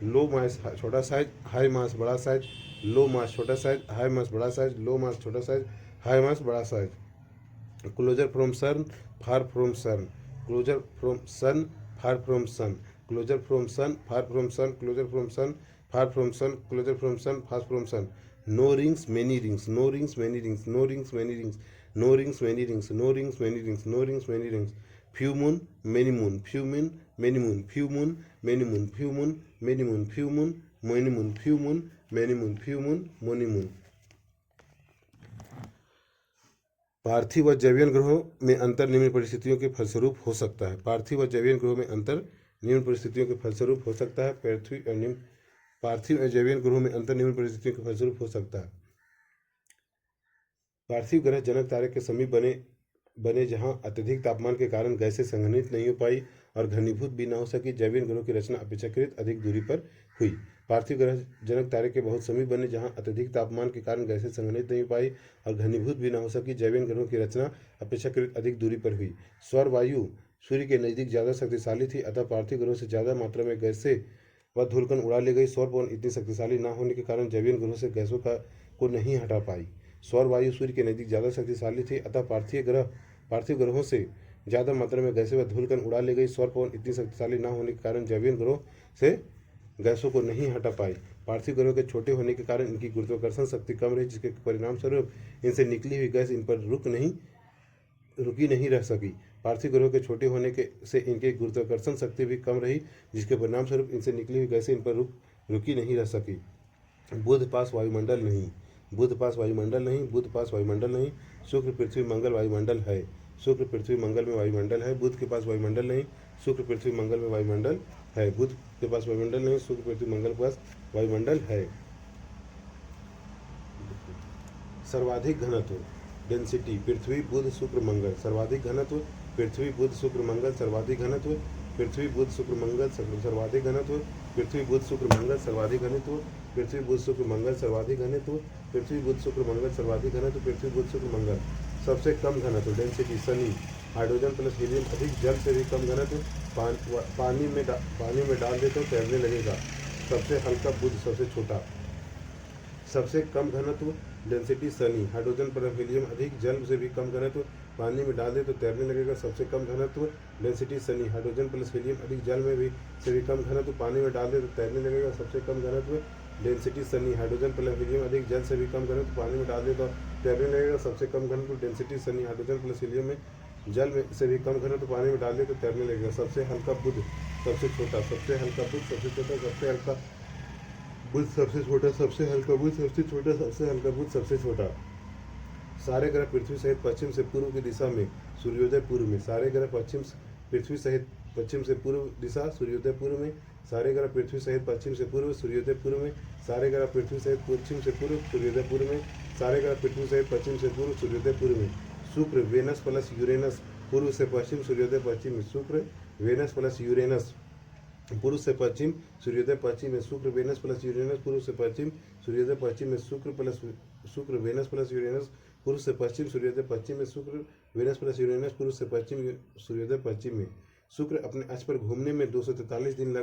लो मास छोटा साइज, हाई मास बड़ा साइज। लो मास छोटा साइज, हाई मास बड़ा साइज। लो मास छोटा साइज, हाई मास बड़ा size. Closer from sun, far from sun, closer from sun, far from sun, closer from sun, far from sun, closer from sun, far from sun, closer from sun, far from sun. No rings many rings, no rings many rings, no rings many rings, no rings many rings, no rings many rings, no rings many rings. Few moon many moon, few moon many moon, few moon many moon, few moon many moon, few moon many moon, few moon many moon, few moon many moon. पार्थिव व Jovian ग्रहों में अंतर निम्न परिस्थितियों के फलस्वरूप हो सकता है। पार्थिव व जैवियन ग्रहों में अंतर निम्न परिस्थितियों के फलस्वरूप हो सकता है। पृथ्वी और निम्न पार्थिव और जैवियन ग्रहों में अंतर निम्न परिस्थितियों के फलस्वरूप हो सकता है। पार्थिव ग्रह जनक तारे के समीप बने बने जहां अत्यधिक तापमान के कारण गैसें संघनित नहीं हो पाई और घनीभूत भी न हो सकी। जैवियन ग्रहों की रचना अपेक्षाकृत अधिक दूरी पर हुई। पार्थिव ग्रह जनक तारे के बहुत समीप बने जहां अत्यधिक तापमान के कारण गैसें संघनित नहीं हो पाई और घनीभूत भी न हो सकी। जैवियन ग्रहों की रचना अपेक्षाकृत अधिक दूरी पर हुई। सौर वायु सूर्य के नज़दीक ज़्यादा शक्तिशाली थी, अतः पार्थिव ग्रहों से ज़्यादा मात्रा में गैसें व धूलकण उड़ा ले गई। सौर पवन इतनी शक्तिशाली न होने के कारण जैवियन ग्रहों से गैसों को नहीं हटा पाई। सौर वायु सूर्य के नज़दीक ज़्यादा शक्तिशाली थी, अतः पार्थिव ग्रहों से ज़्यादा मात्रा में गैसें व धूलकण उड़ा ले गई। सौर पवन इतनी शक्तिशाली न होने के कारण जैवियन ग्रहों से गैसों को नहीं हटा पाई। पार्थिव ग्रहों के छोटे होने के कारण इनकी गुरुत्वाकर्षण शक्ति कम रही, जिसके परिणाम स्वरूप इनसे निकली हुई गैस इन पर रुकी नहीं रह सकी। पार्थिव ग्रहों के छोटे होने के से इनके गुरुत्वाकर्षण शक्ति भी कम रही, जिसके परिणाम स्वरूप इनसे निकली हुई गैसें इन पर रुकी नहीं रह सकी। बुध पास वायुमंडल नहीं, बुध पास वायुमंडल नहीं, बुध पास वायुमंडल नहीं। शुक्र पृथ्वी मंगल वायुमंडल है, शुक्र पृथ्वी मंगल में वायुमंडल है। बुध के पास वायुमंडल नहीं, शुक्र पृथ्वी मंगल में वायुमंडल है। बुध के पास वायुमंडल नहीं, शुक्र पृथ्वी मंगल के पास वायुमंडल है। सर्वाधिक घनत्व डेंसिटी पृथ्वी बुध शुक्र मंगल। सर्वाधिक घनत्व पृथ्वी बुध शुक्र मंगल। सर्वाधिक घनत्व पृथ्वी बुध शुक्र मंगल। सर्वाधिक घनत्व पृथ्वी बुध शुक्र मंगल। सर्वाधिक घनत्व पृथ्वी बुध शुक्र मंगल। सर्वाधिक घनत्व पृथ्वी बुध शुक्र मंगल। सर्वाधिक घनत्व पृथ्वी बुध शुक्र मंगल। सबसे कम घनत्व density Shani. Hydrogen plus helium अधिक, जल से भी कम घनत्व। पानी में डाल दे तो तैरने लगेगा। सबसे हल्का बुध, सबसे छोटा। सबसे कम घनत्व डेंसिटी शनि। हाइड्रोजन पर हीलियम अधिक, जल से भी कम घनत्व। पानी में डाल दे तो तैरने लगेगा। सबसे कम घनत्व density Shani. Hydrogen plus helium अधिक, जल में भी से भी कम घनत्व। पानी में डाल दे तो तैरने लगेगा। सबसे कम घनत्व density Shani. Hydrogen plus helium अधिक, जल से भी कम घनत्व। पानी में डाल दे तो तैरने लगेगा। सबसे कम घनत्व density Shani. Hydrogen plus helium में जल में से भी कम घनत्व। पानी में डाल दे तो तैरने लगेगा। सबसे हल्का बुध, सबसे छोटा। सबसे हल्का बुध, सबसे छोटा। सबसे हल्का बुध, सबसे छोटा। सबसे हल्का बुध, सबसे छोटा। सबसे हल्का बुध, सबसे छोटा। सारे ग्रह पृथ्वी सहित पश्चिम से पूर्व की दिशा में, सूर्योदय पूर्व में। सारे ग्रह पृथ्वी सहित पश्चिम से पूर्व दिशा, सूर्योदय पूर्व में। सारे ग्रह पृथ्वी सहित पश्चिम से पूर्व, सूर्योदय पूर्व में। सारे ग्रह पृथ्वी सहित पश्चिम से पूर्व, सूर्योदय पूर्व में। सारे ग्रह पृथ्वी सहित पश्चिम से पूर्व, सूर्योदय पूर्व में। शुक्र वेनस प्लस यूरेनस पूर्व से पश्चिम, सूर्योदय पश्चिम में। शुक्र वेनस प्लस यूरेनस पूर्व से पश्चिम, सूर्योदय पश्चिम में। शुक्र वेनस प्लस यूरेनस पूर्व से पश्चिम, सूर्योदय पश्चिम में। शुक्र वेनस प्लस यूरेनस पूर्व से पश्चिम, सूर्योदय पश्चिम में। शुक्र वेनस प्लस यूरेनस पूर्व से पश्चिम, सूर्योदय पश्चिम में। शुक्र अपने अक्ष पर घूमने में 243 दिन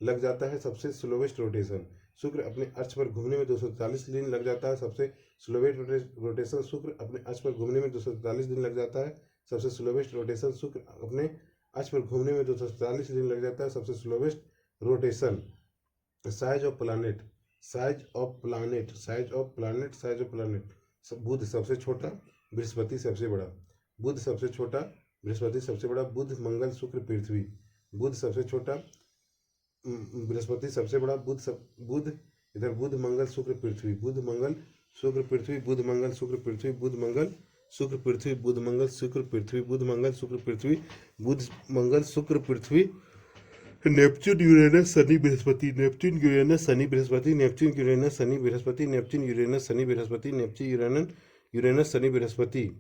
लग जाता है, सबसे स्लोवेस्ट रोटेशन। शुक्र अपने अक्ष पर घूमने में 243 दिन लग जाता है, सबसे स्लोवेस्ट रोटेशन। शुक्र अपने अक्ष पर घूमने में 243 दिन लग जाता है, सबसे स्लोवेस्ट रोटेशन। शुक्र अपने अक्ष पर घूमने में 240 दिन लग जाता है, सबसे slowest rotation. Size of planet, size of planet, size of planet, size of planet. बुध सबसे छोटा, बृहस्पति सबसे बड़ा। बुध सबसे छोटा, बृहस्पति सबसे बड़ा। बुध मंगल शुक्र पृथ्वी। बुध सबसे छोटा, बृहस्पति सबसे बड़ा। बुध इधर बुध मंगल शुक्र पृथ्वी। बुध मंगल शुक्र पृथ्वी। बुध मंगल शुक्र पृथ्वी। बुध मंगल शुक्र पृथ्वी। बुध मंगल शुक्र पृथ्वी। बुध मंगल शुक्र पृथ्वी। बुध मंगल शुक्र पृथ्वी। नेपच्यून यूरेनस शनि बृहस्पति। नेपच्यून यूरेनस शनि बृहस्पति। नेपच्यून यूरेनस शनि बृहस्पति। नेपच्यून यूरेनस शनि बृहस्पति। नेपच्यून यूरेनस शनि बृहस्पति।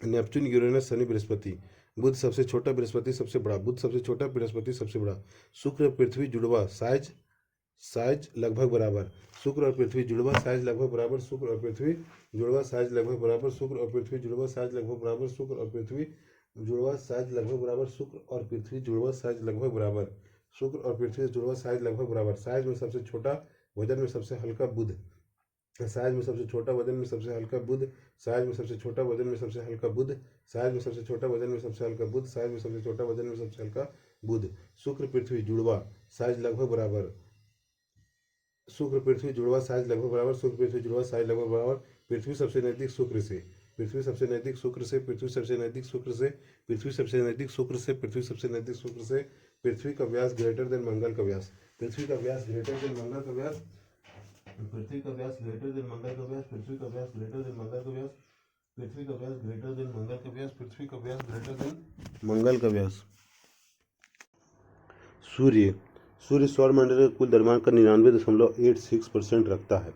नेपच्यून यूरेनस शनि बृहस्पति। बुध सबसे छोटा, बृहस्पति सबसे बड़ा। बुध सबसे छोटा, बृहस्पति सबसे बड़ा। शुक्र पृथ्वी जुड़वा, साइज लगभग बराबर। शुक्र और पृथ्वी जुड़वा, साइज लगभग बराबर। शुक्र और पृथ्वी जुड़वा, साइज लगभग बराबर। शुक्र और पृथ्वी जुड़वा, साइज लगभग बराबर। शुक्र और पृथ्वी जुड़वा, साइज लगभग बराबर। शुक्र और पृथ्वी जुड़वा, साइज लगभग बराबर। शुक्र और पृथ्वी जुड़वा, साइज लगभग बराबर। साइज में सबसे छोटा, वजन में सबसे हल्का बुध। साइज में सबसे छोटा, वजन में सबसे हल्का बुध। साइज में सबसे छोटा, वजन में सबसे हल्का बुध। साइज में सबसे छोटा, वजन में सबसे हल्का बुध। साइज में सबसे छोटा, वजन में सबसे हल्का बुध। शुक्र पृथ्वी जुड़वा, साइज लगभग बराबर। शुक्र पृथ्वी जुड़वा, साइज लगभग बराबर। शुक्र पृथ्वी जुड़वा, साइज लगभग बराबर। पृथ्वी सबसे नजदीक शुक्र से। पृथ्वी सबसे नजदीक शुक्र से, पृथ्वी सबसे नजदीक शुक्र से, पृथ्वी सबसे नजदीक शुक्र से, पृथ्वी सबसे नजदीक शुक्र से, पृथ्वी का व्यास ग्रेटर देन मंगल का व्यास, पृथ्वी का व्यास ग्रेटर देन मंगल का व्यास, पृथ्वी का व्यास ग्रेटर देन मंगल का व्यास, पृथ्वी का व्यास ग्रेटर देन मंगल का व्यास, पृथ्वी का व्यास ग्रेटर देन मंगल का व्यास, पृथ्वी का व्यास ग्रेटर देन मंगल का व्यास। सूर्य सूर्य सौरमंडल के कुल द्रव्यमान का 99.86% रखता है।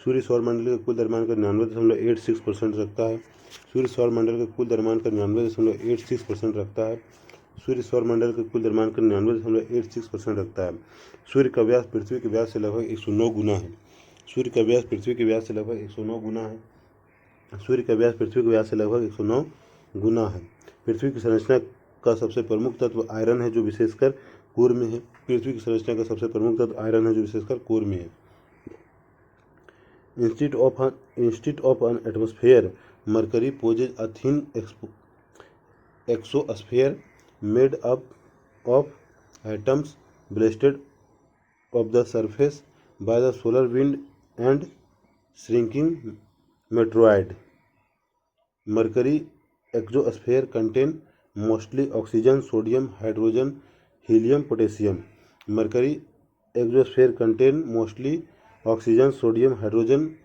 सूर्य सौरमंडल के कुल द्रव्यमान का 99.86% रखता है। सूर्य सौरमंडल के कुल द्रव्यमान का 99.86% रखता है। सूर्य सौरमंडल के कुल द्रव्यमान का 99.86% रखता है। सूर्य का व्यास पृथ्वी के व्यास से लगभग 109 गुना है। सूर्य का व्यास पृथ्वी के व्यास से लगभग 109 गुना है। सूर्य का व्यास पृथ्वी के व्यास से लगभग 109 गुना है। पृथ्वी की संरचना का सबसे प्रमुख तत्व आयरन है, जो विशेषकर कोर में है। पृथ्वी की संरचना का सबसे प्रमुख तत्व आयरन है, जो विशेषकर कोर में है। Instead of an atmosphere, Mercury poses a thin exosphere made up of atoms blasted off the surface by the solar wind and shrinking meteoroid. Mercury exosphere contains mostly oxygen, sodium, hydrogen, helium, potassium. Mercury exosphere contains mostly oxygen, sodium, hydrogen,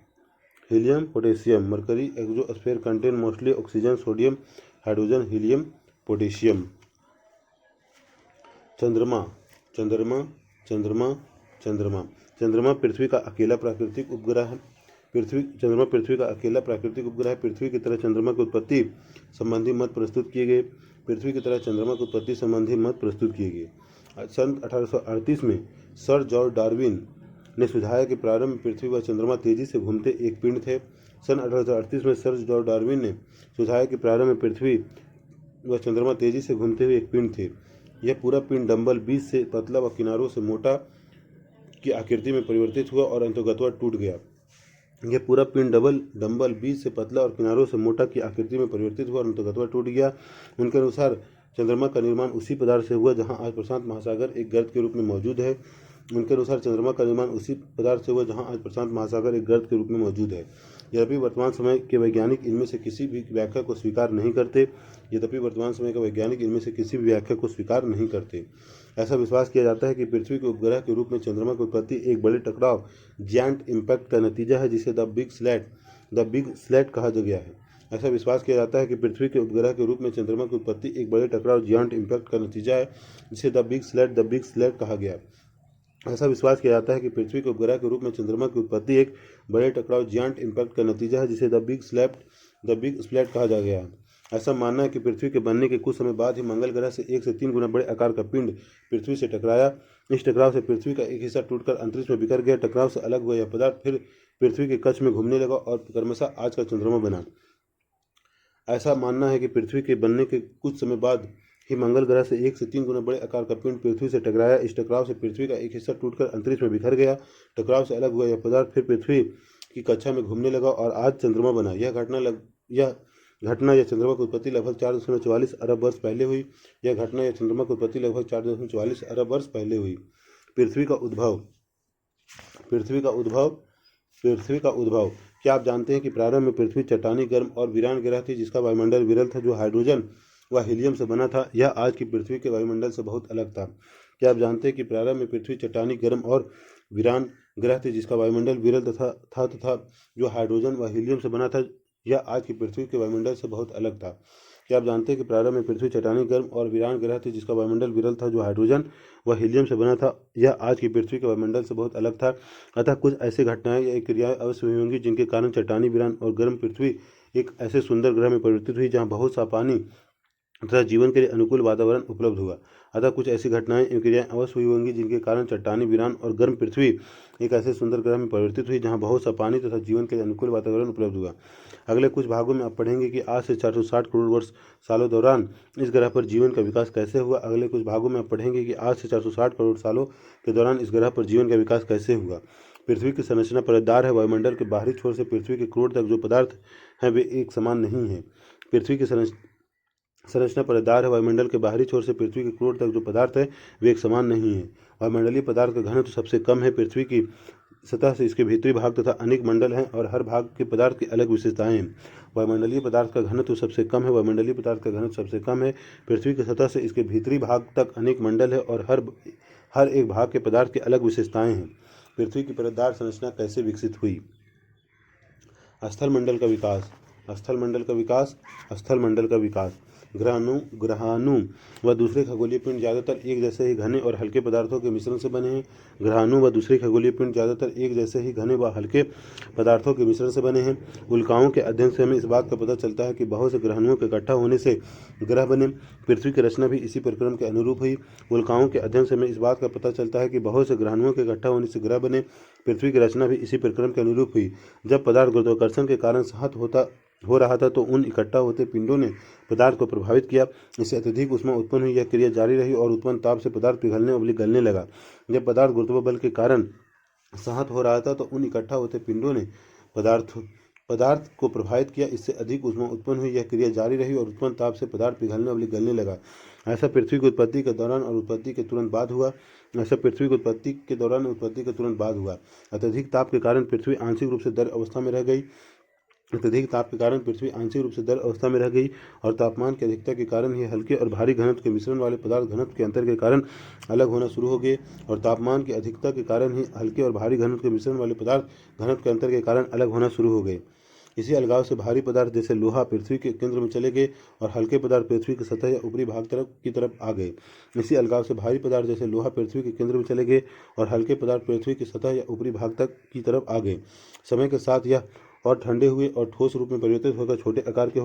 helium, potassium. Mercury exosphere contains mostly oxygen, sodium, hydrogen, helium, potassium. चंद्रमा चंद्रमा चंद्रमा चंद्रमा चंद्रमा पृथ्वी का अकेला प्राकृतिक उपग्रह है। चंद्रमा पृथ्वी का अकेला प्राकृतिक उपग्रह है। पृथ्वी की तरह चंद्रमा की उत्पत्ति संबंधी मत प्रस्तुत किए गए। पृथ्वी की तरह चंद्रमा की उत्पत्ति संबंधी मत प्रस्तुत किए गए। सन 1838 में सर जॉर्ज डार्विन ने सुझाया कि प्रारंभ में पृथ्वी व चंद्रमा तेजी से घूमते एक पिंड थे। सन 1838 में सर जॉर्ज डार्विन ने सुझाया कि प्रारंभ में पृथ्वी व चंद्रमा तेजी से घूमते हुए एक पिंड थे। यह पूरा पिंड डंबल बीच से पतला व किनारों से मोटा की आकृति में परिवर्तित हुआ और अंतर्गतवा टूट गया। यह पूरा पिंड डंबल बीच से पतला और किनारों से मोटा की आकृति में परिवर्तित हुआ और अंतर्गतवा टूट गया। उनके अनुसार चंद्रमा का निर्माण उसी पदार्थ से हुआ जहां आज प्रशांत महासागर एक गर्त के रूप में मौजूद है। उनके अनुसार चंद्रमा का निर्माण उसी पदार्थ से हुआ जहां आज प्रशांत महासागर एक गर्त के रूप में मौजूद है। यद्यपि वर्तमान समय के वैज्ञानिक इनमें से किसी भी व्याख्या को स्वीकार नहीं करते। ऐसा विश्वास किया जाता है कि पृथ्वी के उपग्रह के रूप में चंद्रमा की उत्पत्ति एक बड़े टकराव जियांट इम्पैक्ट का नतीजा है, जिसे द बिग स्लैट कहा गया है। ऐसा विश्वास किया जाता है कि पृथ्वी के उपग्रह के रूप में चंद्रमा की उत्पत्ति एक बड़े टकराव जियांट इम्पैक्ट का नतीजा है, जिसे द बिग स्लैट कहा गया है। ऐसा विश्वास किया जाता है कि पृथ्वी के उपग्रह के रूप में चंद्रमा की उत्पत्ति एक बड़े टकराव जियांट इम्पैक्ट का नतीजा है, जिसे द बिग स्लैट कहा गया है। ऐसा मानना है कि पृथ्वी के बनने के कुछ समय बाद ही मंगल ग्रह से 1 से 3 गुना बड़े आकार का पिंड पृथ्वी से टकराया। इस टकराव से पृथ्वी का एक हिस्सा टूटकर अंतरिक्ष में बिखर गया। टकराव से अलग हुआ यह पदार्थ फिर पृथ्वी के कक्ष में घूमने लगा और क्रमशः आज का चंद्रमा बना। ऐसा मानना है कि पृथ्वी के बनने के कुछ समय बाद ही मंगल ग्रह से 1 से 3 गुना बड़े आकार का पिंड पृथ्वी से टकराया। इस टकराव से पृथ्वी का एक हिस्सा टूटकर अंतरिक्ष में बिखर गया। टकराव से अलग हुआ यह पदार्थ फिर पृथ्वी की कक्षा में घूमने लगा और आज चंद्रमा बना। यह घटना या चंद्रमा की उत्पत्ति लगभग 4.44 अरब वर्ष पहले हुई। पृथ्वी का उद्भव। क्या आप जानते हैं कि प्रारंभ में पृथ्वी चट्टानी, गर्म और वीरान ग्रह थी, जिसका वायुमंडल विरल था, जो हाइड्रोजन व हीलियम से बना था। यह आज की पृथ्वी के वायुमंडल से बहुत अलग था। क्या आप जानते हैं कि प्रारंभ में पृथ्वी चट्टानी, गर्म और वीरान ग्रह थी, जिसका वायुमंडल विरल तथा जो हाइड्रोजन व हीलियम से बना था। यह आज की पृथ्वी के वायुमंडल से बहुत अलग था। क्या आप जानते हैं कि प्रारंभ में पृथ्वी चट्टानी, गर्म और वीरान ग्रह थी, जिसका वायुमंडल विरल था, जो हाइड्रोजन व हीलियम से बना था। यह आज की पृथ्वी के वायुमंडल से बहुत अलग था। अतः कुछ ऐसी घटनाएं या क्रियाएं अवश्य हुई होंगी जिनके कारण चट्टानी, वीरान और गर्म पृथ्वी एक ऐसे सुंदर ग्रह में परिवर्तित हुई जहाँ बहुत सा पानी तथा जीवन के लिए अनुकूल वातावरण उपलब्ध हुआ। अतः कुछ ऐसी घटनाएं एवं क्रियाएं अवश्य हुई होंगी जिनके कारण चट्टानी, वीरान और गर्म पृथ्वी एक ऐसे सुंदर ग्रह में परिवर्तित हुई जहां बहुत सा पानी तथा जीवन के लिए अनुकूल वातावरण उपलब्ध हुआ। अगले कुछ भागों में आप पढ़ेंगे कि आज से 460 करोड़ वर्ष सालों दौरान इस ग्रह पर जीवन का विकास कैसे हुआ। अगले कुछ भागों में आप पढ़ेंगे कि आज से 460 करोड़ सालों के दौरान इस ग्रह पर जीवन का विकास कैसे हुआ। पृथ्वी की संरचना परतदार है। वायुमंडल के बाहरी छोर से पृथ्वी के क्रोड तक जो पदार्थ हैं वे एक समान नहीं है। पृथ्वी की संरचना परतदार है। वायुमंडल के बाहरी छोर से पृथ्वी के क्रोड तक जो पदार्थ है वे एक समान नहीं है। वायुमंडलीय पदार्थ का घनत्व सबसे कम है। पृथ्वी की सतह से इसके भीतरी भाग तथा अनेक मंडल हैं और हर भाग के पदार्थ की अलग विशेषताएं हैं। वायुमंडलीय पदार्थ का घनत्व सबसे कम है। वायुमंडलीय पदार्थ का घनत्व सबसे कम है। पृथ्वी की सतह से इसके भीतरी भाग तक अनेक मंडल है और हर एक भाग के पदार्थ की अलग विशेषताएं हैं। पृथ्वी की परतदार संरचना कैसे विकसित हुई? स्थलमंडल का विकास। स्थलमंडल का विकास। स्थलमंडल का विकास ग्रहाणु व दूसरे खगोलीय पिंड ज़्यादातर एक जैसे ही घने और हल्के पदार्थों के मिश्रण से बने हैं। ग्रहाणु व दूसरे खगोलीय पिंड ज़्यादातर एक जैसे ही घने व हल्के पदार्थों के मिश्रण से बने हैं। उल्काओं के अध्ययन से हमें इस बात का पता चलता है कि बहुत से ग्रहाणुओं के इकट्ठा होने से ग्रह बने। पृथ्वी की रचना भी इसी प्रक्रम के अनुरूप हुई। उल्काओं के अध्ययन से हमें इस बात का पता चलता है कि बहुत से ग्रहाणुओं के इकट्ठा होने से ग्रह बने। पृथ्वी की रचना भी इसी प्रक्रम के अनुरूप हुई। जब पदार्थ गुरुत्वाकर्षण के कारण सहत हो रहा था तो उन इकट्ठा होते पिंडों ने पदार्थ को प्रभावित किया। इससे अत्यधिक ऊष्मा उत्पन्न हुई। यह क्रिया जारी रही और उत्पन्न ताप से पदार्थ पिघलने और गलने लगा। जब पदार्थ गुरुत्व बल के कारण सहत हो रहा था तो उन इकट्ठा होते पिंडों ने पदार्थ को प्रभावित किया। इससे अधिक ऊष्मा उत्पन्न हुई। यह क्रिया जारी रही और उत्पन्न ताप से पदार्थ पिघलने और गलने लगा। ऐसा पृथ्वी की उत्पत्ति के दौरान और उत्पत्ति के तुरंत बाद हुआ। अत्यधिक ताप के कारण पृथ्वी आंशिक रूप से द्रव अवस्था में रह गई और तापमान की अधिकता के कारण ये हल्के और भारी घनत्व के मिश्रण वाले पदार्थ घनत्व के अंतर के कारण अलग होना शुरू हो गए। इसी अलगाव से भारी पदार्थ जैसे लोहा पृथ्वी के केंद्र में चले गए और हल्के पदार्थ पृथ्वी की सतह या ऊपरी भाग की तरफ आ गए। समय के साथ यह और ठंडे हुए और ठोस रूप में परिवर्तित होकर छोटे आकार के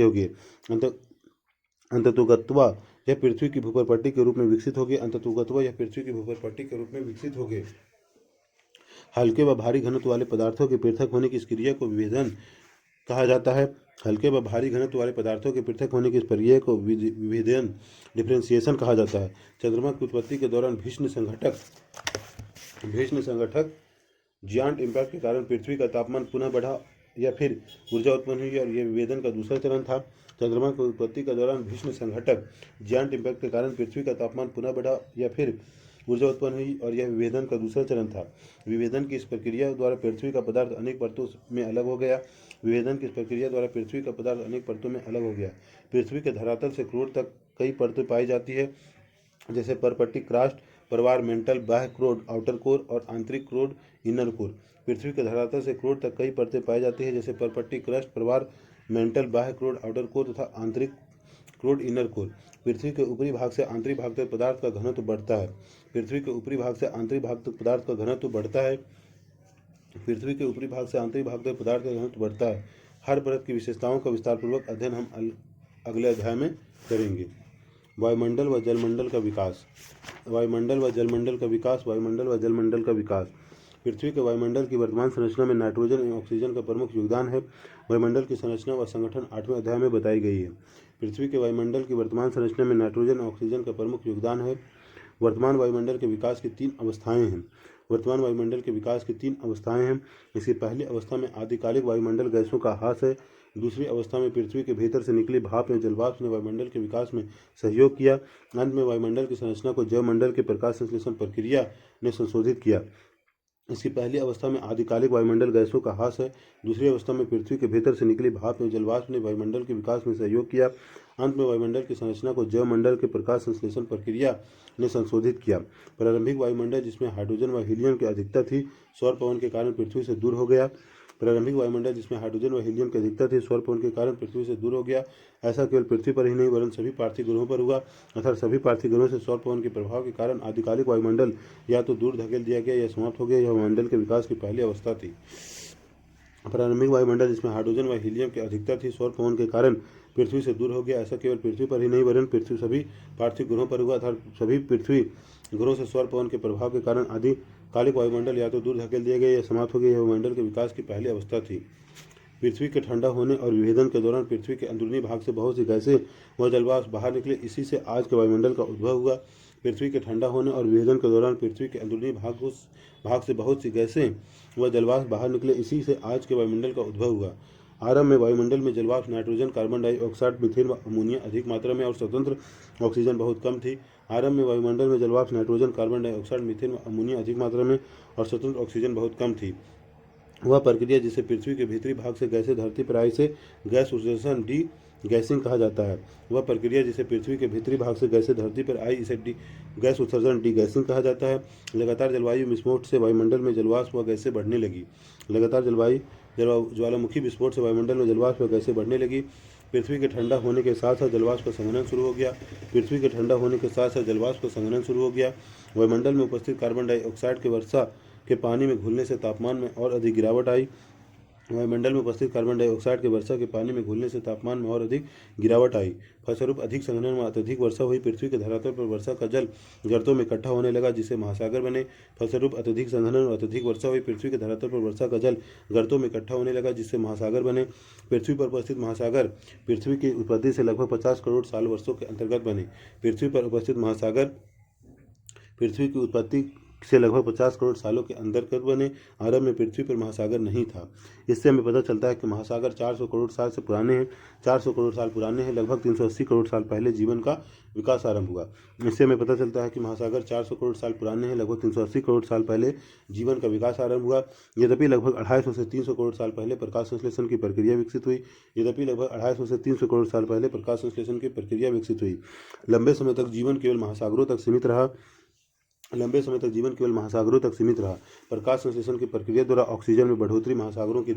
हो गए। अंततोगत्वा यह पृथ्वी की भूपरपट्टी के रूप में विकसित हो गए। हल्के व भारी घनत्व वाले पदार्थों के पृथक होने की इस क्रिया को विभेदन कहा जाता है। डिफरेंशिएशन कहा जाता है। चंद्रमा की उत्पत्ति के दौरान भीषण संघटक जियांट इम्पैक्ट के कारण पृथ्वी का तापमान पुनः बढ़ा या फिर ऊर्जा उत्पन्न हुई और यह विभेदन का दूसरा चरण था। चंद्रमा की उत्पत्ति के दौरान भीषण संघटक जियांट इम्पैक्ट के कारण पृथ्वी का तापमान पुनः बढ़ा या फिर ऊर्जा उत्पन्न हुई और यह विभेदन का दूसरा चरण था। विभेदन की इस प्रक्रिया द्वारा पृथ्वी का पदार्थ अनेक परतों में अलग हो गया। पृथ्वी के धरातल से क्रोड तक कई परतें पाई जाती है, जैसे परपट्टी क्रास्ट, परवार मेंटल, बाह्य क्रोड आउटर कोर और आंतरिक क्रोड इनर कोर। पृथ्वी के धरातल से क्रोड तक कई परतें पाई जाती है, जैसे परपट्टी क्रस्ट, परवार मेंटल, बाह्य क्रोड आउटर कोर तथा आंतरिक क्रोड इनर कोर। पृथ्वी के ऊपरी भाग से आंतरिक भाग तक पदार्थ का घनत्व बढ़ता है। हर परत की विशेषताओं का विस्तारपूर्वक अध्ययन हम अगले अध्याय में करेंगे। वायुमंडल व जलमंडल का विकास। पृथ्वी के वायुमंडल की वर्तमान संरचना में नाइट्रोजन एवं ऑक्सीजन का प्रमुख योगदान है। वायुमंडल की संरचना व संगठन 8वें अध्याय में बताई गई है। पृथ्वी के वायुमंडल की वर्तमान संरचना में नाइट्रोजन और ऑक्सीजन का प्रमुख योगदान है। वर्तमान वायुमंडल के विकास की तीन अवस्थाएं हैं। इसकी पहली अवस्था में आदिकालिक वायुमंडल गैसों का ह्रास है। दूसरी अवस्था में पृथ्वी के भीतर से निकली भाप या जलवाष्प ने वायुमंडल के विकास में सहयोग किया। अंत में वायुमंडल की संरचना को जैवमंडल के प्रकाश संश्लेषण प्रक्रिया ने संशोधित किया। इसकी पहली अवस्था में आदिकालिक वायुमंडल गैसों का ह्रास है। दूसरी अवस्था में पृथ्वी के भीतर से निकली भाप एवं जलवाष्प ने वायुमंडल के विकास में सहयोग किया। अंत में वायुमंडल की संरचना को जैवमंडल के प्रकाश संश्लेषण प्रक्रिया ने संशोधित किया। प्रारंभिक वायुमंडल जिसमें हाइड्रोजन व हीलियम की अधिकता थी, सौर पवन के कारण पृथ्वी से दूर हो गया। ऐसा केवल पृथ्वी पर ही नहीं वरन सभी पार्थिव ग्रहों पर हुआ, अर्थात सभी पार्थिव ग्रहों से सौर पवन के प्रभाव के कारण आदिकालिक वायुमंडल या तो दूर धकेल दिया गया या समाप्त हो गया। यह वायुमंडल के विकास की पहली अवस्था थी। प्रारंभिक वायुमंडल जिसमें हाइड्रोजन व हीलियम की अधिकता थी, सौर पवन के कारण पृथ्वी से दूर हो गया। ऐसा केवल पृथ्वी पर ही नहीं वरन सभी पार्थिव ग्रहों पर हुआ, अर्थात सभी पृथ्वी ग्रहों से सौर पवन के प्रभाव के कारण आदिकालिक वायुमंडल या तो दूर धकेल दिया गया या समाप्त हो गया। यह वायुमंडल के विकास की पहली अवस्था थी। पृथ्वी के ठंडा होने और विभेदन के दौरान पृथ्वी के अंदरूनी भाग से बहुत सी गैसें व जलवाष्प बाहर निकले। इसी से आज के वायुमंडल का उद्भव हुआ। पृथ्वी के ठंडा होने और विभेदन के दौरान पृथ्वी के अंदरूनी भाग से बहुत सी गैसें व जलवाष्प बाहर निकले। इसी से आज के वायुमंडल का उद्भव हुआ। आरंभ में वायुमंडल में जलवाष्प, नाइट्रोजन, कार्बन डाइऑक्साइड, मीथेन व अमोनिया अधिक मात्रा में और स्वतंत्र ऑक्सीजन बहुत कम थी। आरंभ में वायुमंडल में जलवाष्प, नाइट्रोजन, कार्बन डाइऑक्साइड, मीथेन व अमोनिया अधिक मात्रा में और स्वतंत्र ऑक्सीजन बहुत कम थी। वह प्रक्रिया जिसे पृथ्वी के भीतरी भाग से गैसें धरती पर आई से गैस उत्सर्जन डी गैसिंग कहा जाता है। वह प्रक्रिया जिसे पृथ्वी के भीतरी भाग से गैसें धरती पर आई इसे गैस उत्सर्जन डी गैसिंग कहा जाता है। लगातार जलवायु विस्फोट से वायुमंडल में जलवाष्प व गैसें बढ़ने लगी। लगातार ज्वालामुखी विस्फोट से वायुमंडल में जलवाष्प व गैसें बढ़ने लगी। पृथ्वी के ठंडा होने के साथ साथ जलवाष्प का संघनन शुरू हो गया। पृथ्वी के ठंडा होने के साथ साथ जलवाष्प का संघनन शुरू हो गया। वायुमंडल में उपस्थित कार्बन डाइऑक्साइड के वर्षा के पानी में घुलने से तापमान में और अधिक गिरावट आई। वायुमंडल में उपस्थित कार्बन डाइऑक्साइड के वर्षा के पानी में घुलने से तापमान में और अधिक गिरावट आई। फलस्वरूप अधिक संघनन व अत्यधिक वर्षा हुई। पृथ्वी के धरातल पर वर्षा का जल गर्तों में इकट्ठा होने लगा जिससे महासागर बने। फलस्वरूप अत्यधिक संघनन व अत्यधिक वर्षा हुई। पृथ्वी के धरातल पर वर्षा का जल गर्तों में इकट्ठा होने लगा जिससे महासागर बने। पृथ्वी पर उपस्थित महासागर पृथ्वी की उत्पत्ति से लगभग 50 करोड़ साल वर्षों के अंतर्गत बने। पृथ्वी पर उपस्थित महासागर पृथ्वी की उत्पत्ति से लगभग 50 करोड़ सालों के अंतर्गत बने। आरंभ में पृथ्वी पर महासागर नहीं था। इससे हमें पता चलता है कि महासागर 400 करोड़ साल से पुराने हैं। 400 करोड़ साल पुराने हैं। लगभग 380 करोड़ साल पहले जीवन का विकास आरंभ हुआ। इससे हमें पता चलता है कि महासागर 400 करोड़ साल पुराने हैं। लगभग 380 करोड़ साल पहले जीवन का विकास आरंभ हुआ। यद्यपि लगभग 250 से 300 करोड़ साल पहले प्रकाश संश्लेषण की प्रक्रिया विकसित हुई। लंबे समय तक जीवन केवल महासागरों तक सीमित रहा। प्रकाश संश्लेषण की प्रक्रिया द्वारा ऑक्सीजन में बढ़ोतरी महासागरों की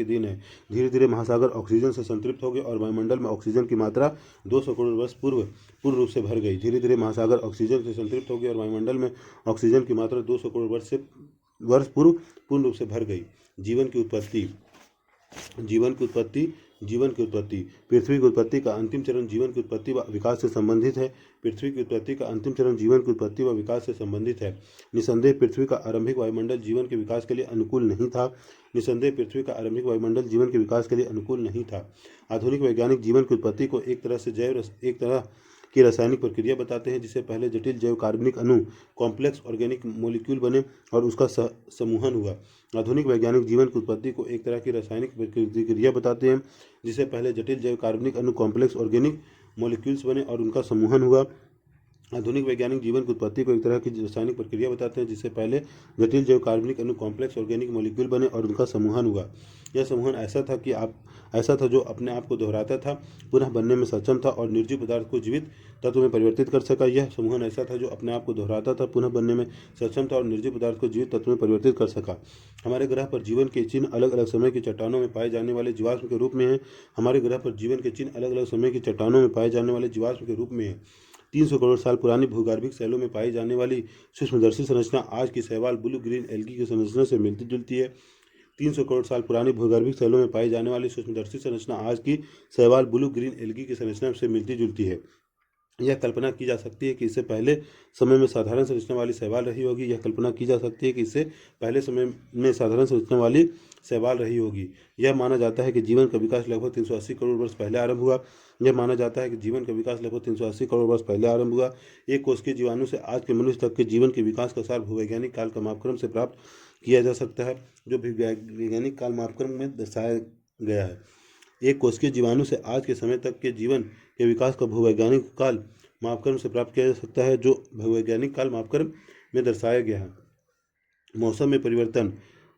देन है। धीरे धीरे महासागर ऑक्सीजन से संतृप्त हो गए और वायुमंडल में ऑक्सीजन की मात्रा 200 करोड़ वर्ष पूर्ण रूप से भर गई। पूर्ण रूप से भर गई। जीवन की उत्पत्ति पृथ्वी की उत्पत्ति का अंतिम चरण जीवन की उत्पत्ति व विकास से संबंधित है। निसंदेह पृथ्वी का आरंभिक वायुमंडल जीवन के विकास के लिए अनुकूल नहीं था। आधुनिक वैज्ञानिक जीवन की उत्पत्ति को एक तरह की रासायनिक प्रक्रिया बताते हैं जिससे पहले जटिल जैव कार्बनिक अणु कॉम्प्लेक्स ऑर्गेनिक मॉलिक्यूल बने और उसका समूहन हुआ। आधुनिक वैज्ञानिक जीवन की उत्पत्ति को एक तरह की रासायनिक प्रक्रिया बताते हैं जिससे पहले जटिल जैव कार्बनिक अणु कॉम्प्लेक्स ऑर्गेनिक मॉलिक्यूल्स बने और उनका समूहन हुआ। आधुनिक वैज्ञानिक जीवन की उत्पत्ति को एक तरह की रासायनिक प्रक्रिया बताते हैं जिससे पहले जटिल जैव कार्बनिक अणु कॉम्प्लेक्स ऑर्गेनिक मॉलिक्यूल बने और उनका समूहन हुआ। यह समूहन ऐसा था जो अपने आप को दोहराता था, पुनः बनने में सक्षम था और निर्जीव पदार्थ को जीवित तत्व में परिवर्तित कर सका। हमारे ग्रह पर जीवन के चिन्ह अलग अलग समय की चट्टानों में पाए जाने वाले जीवाश्म के रूप में है। 300 करोड़ साल पुरानी भूगर्भिक शैलों में पाई जाने वाली सूक्ष्मदर्शी संरचना आज की शैवाल ब्लू ग्रीन एल्गी की संरचना से मिलती जुलती है। 300 करोड़ साल पुरानी भूगर्भिक शैलों में पाई जाने वाली सूक्ष्मदर्शी संरचना आज की शैवाल ब्लू ग्रीन एल्गी की संरचना से मिलती जुलती है। यह कल्पना की जा सकती है कि इससे पहले समय में साधारण संरचना वाली शैवाल रही होगी। यह माना जाता है कि जीवन का विकास लगभग 380 करोड़ वर्ष पहले आरंभ हुआ। एक कोशिकीय जीवाणु से आज के मनुष्य तक के जीवन के विकास का सार भूवैज्ञानिक काल का मापक्रम से प्राप्त किया जा सकता है जो वैज्ञानिक काल मापक्रम में दर्शाया गया है। एक कोशिकीय जीवाणु से आज के समय तक के जीवन के विकास का भूवैज्ञानिक काल मापक्रम से प्राप्त किया जा सकता है जो भूवैज्ञानिक काल मापक्रम में दर्शाया गया है। मौसम में परिवर्तन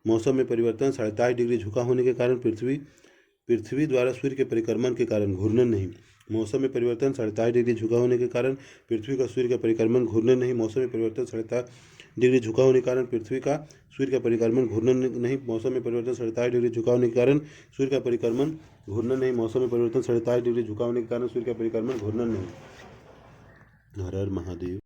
27.5 डिग्री झुका होने के कारण पृथ्वी द्वारा सूर्य के परिक्रमण के कारण घूर्णन नहीं। मौसम में परिवर्तन 27.5 डिग्री झुका होने के कारण पृथ्वी का सूर्य का परिक्रमण घूर्णन नहीं। मौसम में परिवर्तन 27.5 डिग्री झुका होने के कारण पृथ्वी का सूर्य का परिक्रमण घूर्णन नहीं। मौसम में परिवर्तन 27.5 डिग्री झुका होने के कारण सूर्य का परिक्रमण घूर्णन नहीं। मौसम में परिवर्तन 27.5 डिग्री झुका होने के कारण सूर्य का परिक्रमण घूर्णन नहीं। हर हर महादेव।